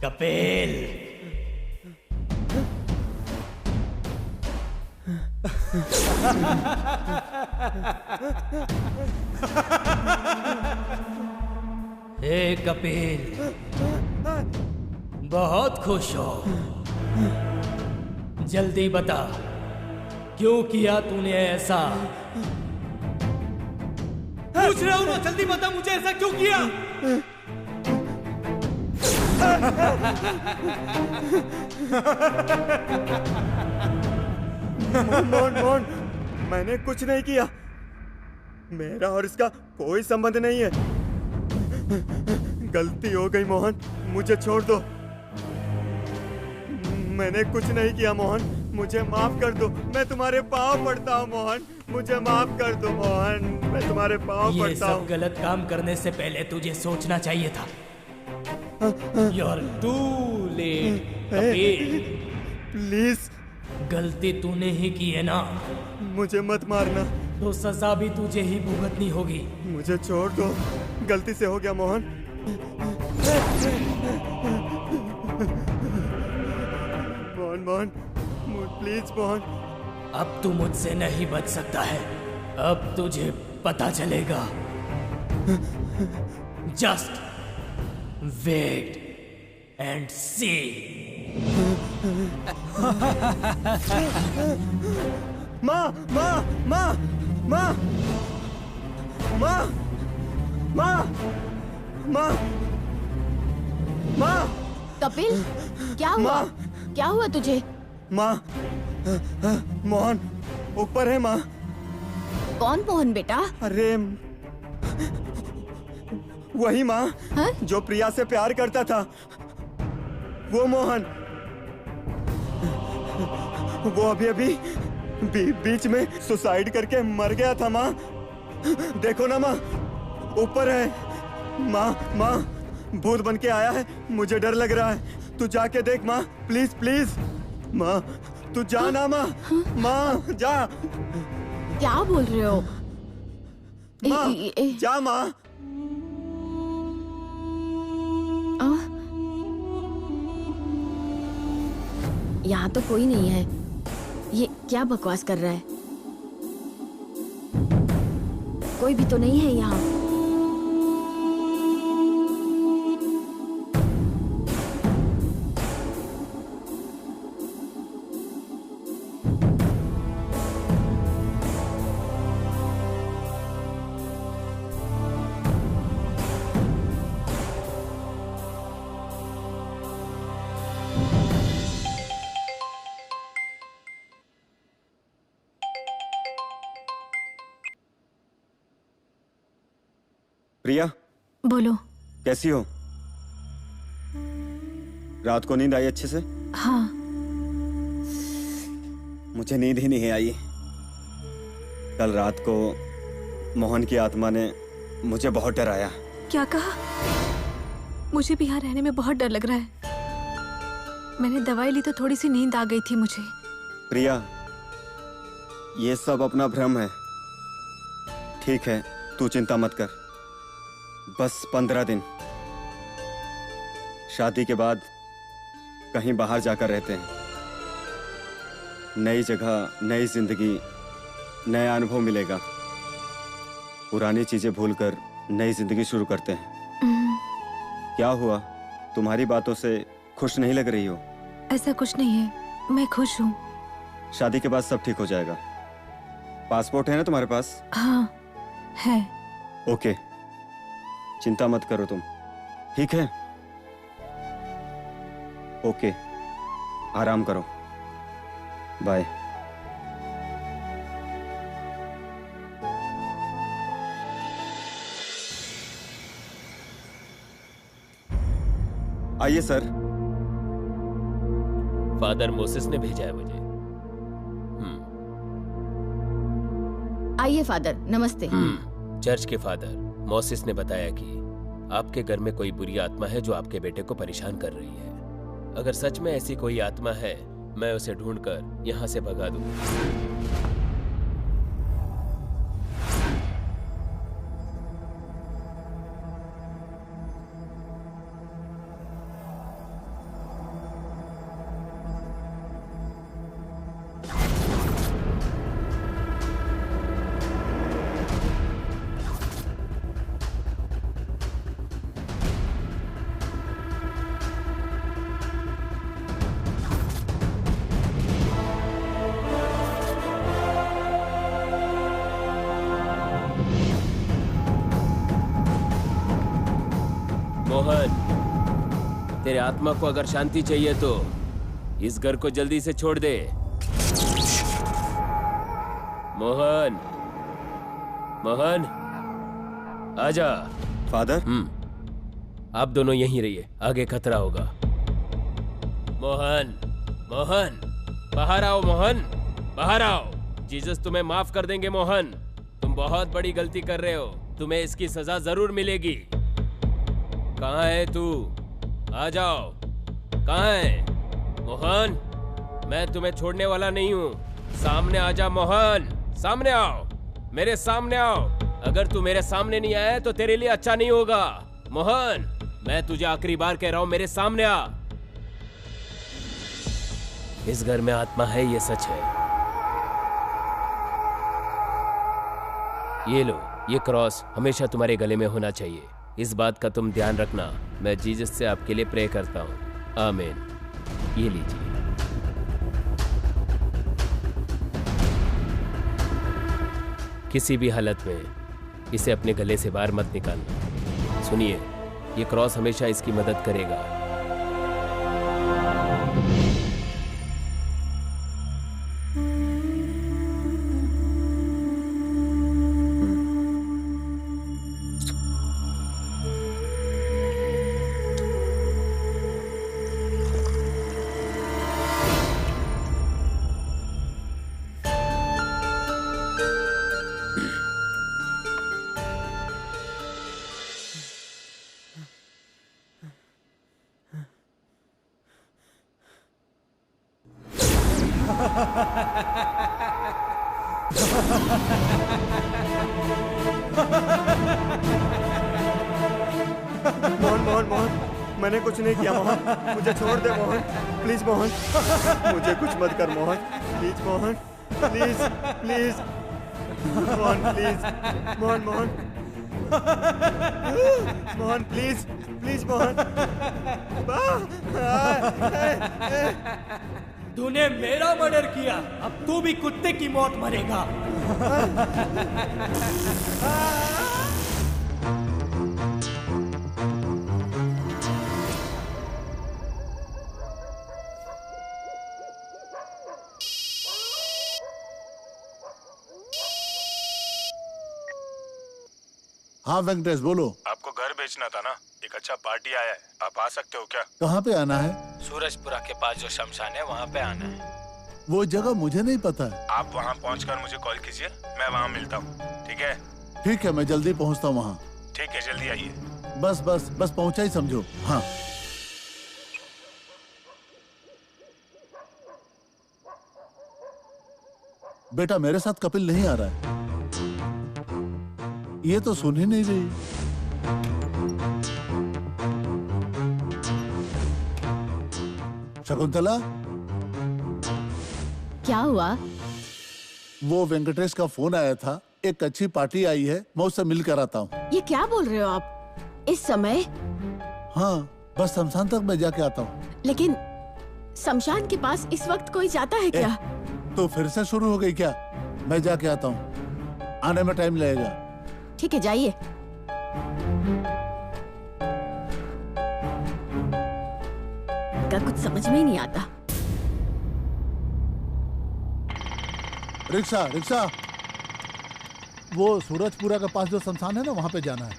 S3: कपिल, हे कपिल, बहुत खुश हो। जल्दी बता, क्यों किया तूने ऐसा? पूछ रहा हूं ना, जल्दी बता मुझे, ऐसा क्यों किया?
S9: मोहन, मैंने कुछ नहीं किया। मेरा और इसका कोई संबंध नहीं है। गलती हो गई मोहन, मुझे छोड़ दो। मैंने कुछ नहीं किया मोहन, मुझे माफ कर दो। मैं तुम्हारे पाँव पड़ता हूँ मोहन, मुझे माफ कर दो मोहन, मैं तुम्हारे पाँव
S3: ये
S9: पड़ता
S3: सब
S9: हूँ।
S3: गलत काम करने से पहले तुझे सोचना चाहिए था। You're too late, Kapil.
S9: Please,
S3: गलती तूने ही की है ना,
S9: मुझे मत मारना।
S3: तो सजा भी तुझे ही भुगतनी होगी।
S9: मुझे छोड़ दो, गलती से हो गया मोहन। मोहन, प्लीज मोहन।
S3: अब तू मुझसे नहीं बच सकता है, अब तुझे पता चलेगा। जस्ट वेट एंड सी।
S9: माँ, माँ, माँ, माँ, माँ, माँ, माँ, माँ,
S4: कपिल, क्या हुआ? क्या हुआ तुझे?
S9: माँ, मोहन ऊपर है माँ।
S4: कौन मोहन बेटा?
S9: अरे वही माँ,
S4: हाँ?
S9: जो प्रिया से प्यार करता था, वो मोहन। वो अभी बीच में सुसाइड करके मर गया था माँ। देखो ना माँ, ऊपर है। माँ, भूत बन के आया है, मुझे डर लग रहा है। तू जाके देख माँ, प्लीज प्लीज। माँ, तू जा ना माँ, माँ जा।
S4: क्या बोल रहे हो?
S9: माँ, जा माँ।
S4: यहाँ तो कोई नहीं है। ये क्या बकवास कर रहा है? कोई भी तो नहीं है यहाँ।
S8: प्रिया,
S2: बोलो।
S8: कैसी हो? रात को नींद आई अच्छे से?
S2: हाँ।
S8: मुझे नींद ही नहीं आई। कल रात को मोहन की आत्मा ने मुझे बहुत डराया।
S2: क्या कहा? मुझे भी यहाँ रहने में बहुत डर लग रहा है। मैंने दवाई ली तो थोड़ी सी नींद आ गई थी मुझे।
S8: प्रिया, ये सब अपना भ्रम है। ठीक है, तू चिंता मत कर। बस 15 दिन, शादी के बाद कहीं बाहर जाकर रहते हैं। नई जगह, नई जिंदगी, नया अनुभव मिलेगा। पुरानी चीजें भूलकर नई जिंदगी शुरू करते हैं। क्या हुआ, तुम्हारी बातों से खुश नहीं लग रही हो?
S2: ऐसा कुछ नहीं है, मैं खुश हूँ।
S8: शादी के बाद सब ठीक हो जाएगा। पासपोर्ट है ना तुम्हारे पास?
S2: हाँ है।
S8: ओके, चिंता मत करो तुम, ठीक है? ओके, आराम करो। बाय। आइए सर।
S7: फादर मोसेस ने भेजा है मुझे।
S4: आइए फादर, नमस्ते।
S7: चर्च के फादर मोसेस ने बताया कि आपके घर में कोई बुरी आत्मा है जो आपके बेटे को परेशान कर रही है। अगर सच में ऐसी कोई आत्मा है, मैं उसे ढूंढकर यहाँ से भगा दूंगा। मोहन, तेरे आत्मा को अगर शांति चाहिए तो इस घर को जल्दी से छोड़ दे। मोहन, मोहन, आजा।
S8: फादर,
S7: आप दोनों यहीं रहिए, आगे खतरा होगा। मोहन, मोहन, बाहर आओ। मोहन, बाहर आओ। जीसस तुम्हें माफ कर देंगे। मोहन, तुम बहुत बड़ी गलती कर रहे हो, तुम्हें इसकी सजा जरूर मिलेगी। कहाँ है तू? आ जाओ। कहाँ है मोहन? मैं तुम्हें छोड़ने वाला नहीं हूँ। सामने आ जा मोहन, सामने आओ, मेरे सामने आओ। अगर तू मेरे सामने नहीं आया तो तेरे लिए अच्छा नहीं होगा। मोहन, मैं तुझे आखिरी बार कह रहा हूँ, मेरे सामने आ। इस घर में आत्मा है, ये सच है। ये लो, ये क्रॉस हमेशा तुम्हारे गले में होना चाहिए। इस बात का तुम ध्यान रखना। मैं जीसस से आपके लिए प्रे करता हूँ। आमीन। ये लीजिए। किसी भी हालत में इसे अपने गले से बाहर मत निकालना। सुनिए, ये क्रॉस हमेशा इसकी मदद करेगा।
S9: मोहन मोहन मोहन, मैंने कुछ नहीं किया मोहन, मुझे छोड़ दे मोहन, प्लीज मोहन, मुझे कुछ मत कर Mohan, please Mohan, please please Mohan, please Mohan, Mohan Mohan, please please Mohan.
S3: तूने मेरा मर्डर किया, अब तू भी कुत्ते की मौत मरेगा।
S6: हाँ वेंकटेश, बोलो।
S5: आपको घर बेचना था ना, एक अच्छा पार्टी आया है, आप आ सकते हो क्या?
S6: कहाँ पे आना है?
S3: सूरजपुरा के पास जो शमशान है वहाँ पे आना है।
S6: वो जगह मुझे नहीं पता है।
S5: आप वहाँ पहुँचकर मुझे कॉल कीजिए, मैं वहाँ मिलता हूँ। ठीक है?
S6: ठीक है, मैं जल्दी पहुँचता हूँ वहाँ।
S5: ठीक है, जल्दी आइए।
S6: बस बस बस पहुँचा ही समझो। हाँ। बेटा, मेरे साथ कपिल नहीं आ रहा है। ये तो सुन ही नहीं रही। शकुंतला,
S4: क्या हुआ?
S6: वो वेंकटेश का फोन आया था, एक अच्छी पार्टी आई है, मैं उससे मिल कर आता हूँ।
S4: ये क्या बोल रहे हो आप इस समय?
S6: हाँ, बस शमशान तक मैं जाके आता हूँ।
S4: लेकिन शमशान के पास इस वक्त कोई जाता है क्या?
S6: तो फिर से शुरू हो गई क्या? मैं जाके आता हूँ, आने में टाइम लगेगा।
S4: ठीक है, जाइए। का कुछ समझ में ही नहीं आता।
S6: रिक्शा रिक्शा, वो सूरजपुरा के पास जो शमशान है ना, वहाँ पे जाना है।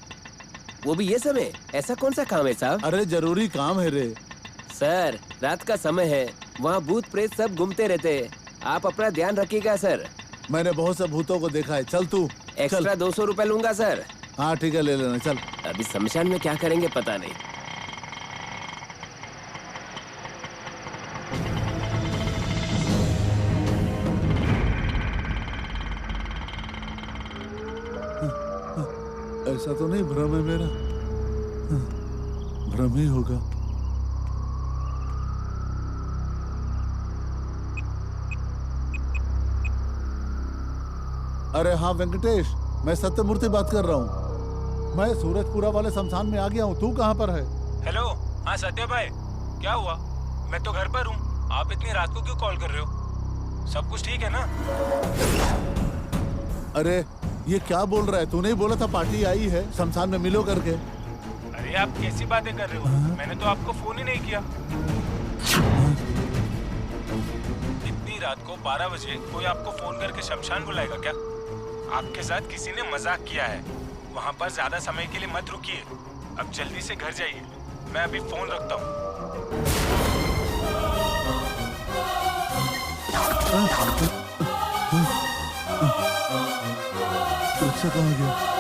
S7: वो भी ये समय? ऐसा कौन सा काम है साहब?
S6: अरे जरूरी काम है रे।
S7: सर, रात का समय है, वहाँ भूत प्रेत सब घूमते रहते हैं। आप अपना ध्यान रखिएगा सर।
S6: मैंने बहुत से भूतों को देखा है। चल तू।
S7: एक्स्ट्रा 200 रुपए लूंगा सर।
S6: हाँ ठीक है, ले लेना। चल।
S7: अभी शमशान में क्या करेंगे पता नहीं।
S6: ऐसा तो नहीं भ्रम है मेरा? भ्रम ही होगा। अरे हाँ वेंकटेश, मैं सत्यमूर्ति बात कर रहा हूँ। मैं सूरजपुरा वाले शमशान में आ गया हूँ। तू कहाँ पर है?
S5: हेलो, हाँ सत्य भाई, क्या हुआ? मैं तो घर पर हूँ। आप इतनी रात को क्यों कॉल कर रहे हो? सब कुछ ठीक है ना?
S6: अरे ये क्या बोल रहा है? तूने ही बोला था पार्टी आई है, शमशान में मिलो करके।
S5: अरे ये आप कैसी बातें कर रहे हो? मैंने तो आपको फोन ही नहीं किया। इतनी रात को 12 बजे कोई आपको फोन करके शमशान बुलाएगा क्या? आपके साथ किसी ने मजाक किया है। वहाँ पर ज्यादा समय के लिए मत रुकिए। अब जल्दी से घर जाइए। मैं अभी फोन रखता हूँ।
S6: रिक्शा कहाँ गया?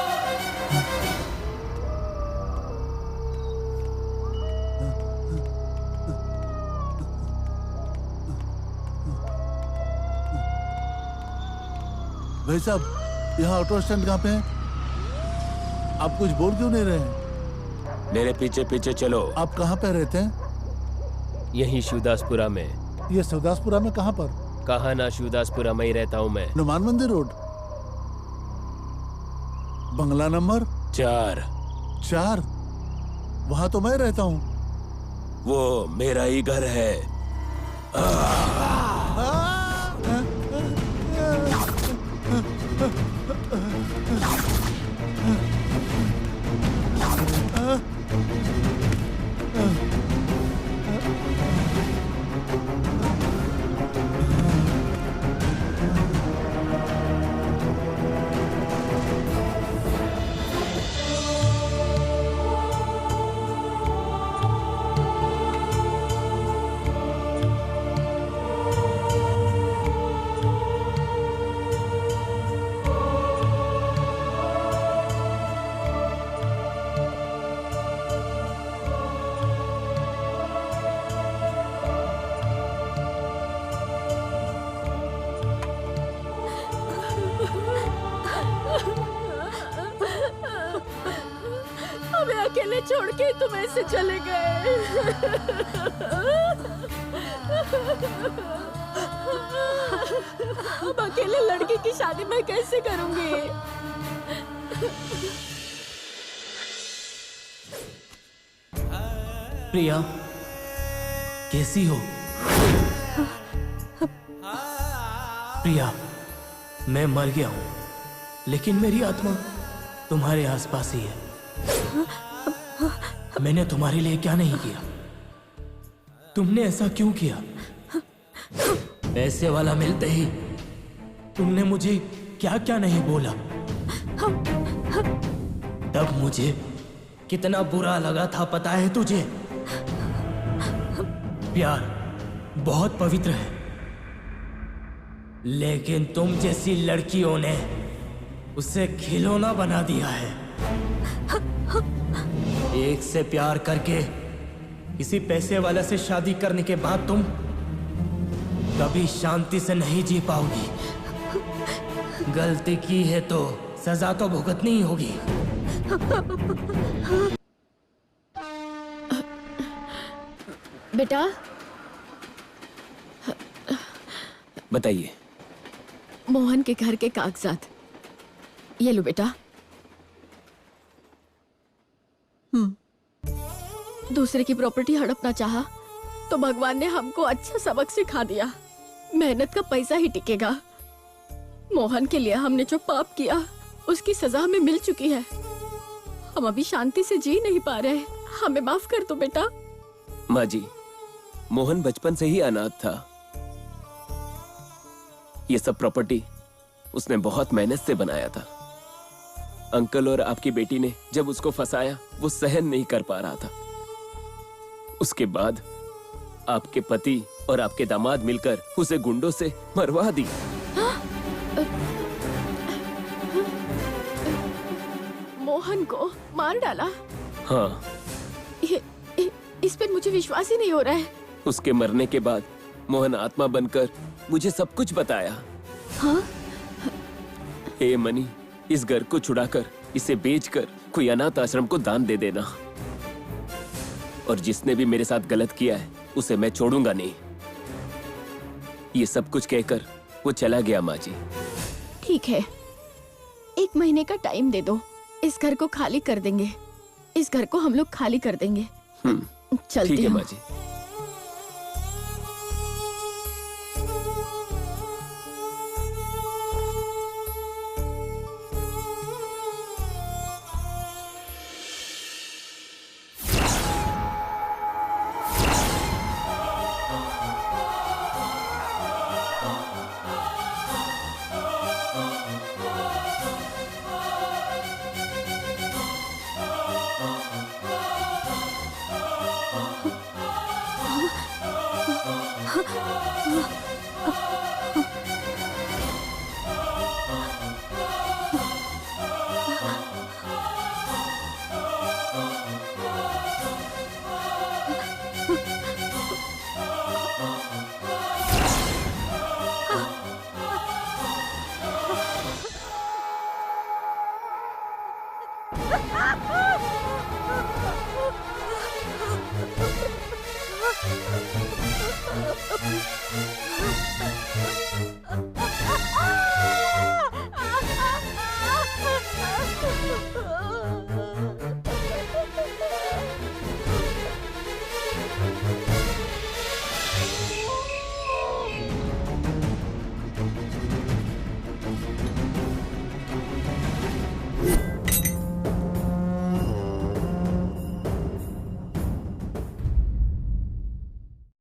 S6: भाई साहब, यहाँ ऑटो स्टैंड कहाँ पे है? आप कुछ बोल क्यों नहीं रहे हैं?
S7: मेरे पीछे पीछे चलो।
S6: आप कहाँ पे रहते हैं?
S7: यहीं शिवदासपुरा में।
S6: ये शिवदासपुरा में कहाँ पर?
S7: कहा ना, शिवदासपुरा में ही रहता हूँ मैं।
S6: हनुमान मंदिर रोड, बंगला नंबर
S7: 4।
S6: वहाँ तो मैं रहता हूँ।
S7: वो मेरा ही घर है।
S4: हमें अकेले छोड़ के तुम ऐसे चले गए। अब अकेले लड़की की शादी मैं कैसे करूंगी?
S3: प्रिया, कैसी हो? प्रिया, मैं मर गया हूं, लेकिन मेरी आत्मा तुम्हारे आसपास ही है। मैंने तुम्हारे लिए क्या नहीं किया? तुमने ऐसा क्यों किया? पैसे वाला मिलते ही तुमने मुझे क्या क्या नहीं बोला। तब मुझे कितना बुरा लगा था, पता है तुझे? प्यार बहुत पवित्र है, लेकिन तुम जैसी लड़कियों ने उसे खिलौना बना दिया है। एक से प्यार करके किसी पैसे वाला से शादी करने के बाद तुम कभी शांति से नहीं जी पाओगी। गलती की है तो सजा तो भुगतनी ही होगी।
S4: बेटा,
S7: बताइए।
S4: मोहन के घर के कागजात ये लो बेटा। दूसरे की प्रॉपर्टी हड़पना चाहा तो भगवान ने हमको अच्छा सबक सिखा दिया। मेहनत का पैसा ही टिकेगा। मोहन के लिए हमने जो पाप किया उसकी सजा हमें मिल चुकी है। हम अभी शांति से जी नहीं पा रहे। हमें माफ कर दो बेटा।
S7: माँ जी, मोहन बचपन से ही अनाथ था। ये सब प्रॉपर्टी उसने बहुत मेहनत से बनाया था। अंकल और आपकी बेटी ने जब उसको फंसाया, वो सहन नहीं कर पा रहा था। उसके बाद आपके पति और आपके दामाद मिलकर उसे गुंडों से मरवा दी।
S4: मोहन को मार डाला?
S7: हाँ।
S4: इस पर मुझे विश्वास ही नहीं हो रहा है।
S7: उसके मरने के बाद मोहन आत्मा बनकर मुझे सब कुछ बताया।
S4: हाँ?
S7: हे मनी, इस घर को छुड़ाकर इसे बेचकर कोई अनाथ आश्रम को दान दे देना। और जिसने भी मेरे साथ गलत किया है उसे मैं छोड़ूंगा नहीं। ये सब कुछ कहकर वो चला गया। माँ जी,
S4: ठीक है, 1 महीने का टाइम दे दो। इस घर को खाली कर देंगे। इस घर को हम लोग खाली कर देंगे। चलती
S7: ठीक है
S4: हूँ।
S7: माँ जी।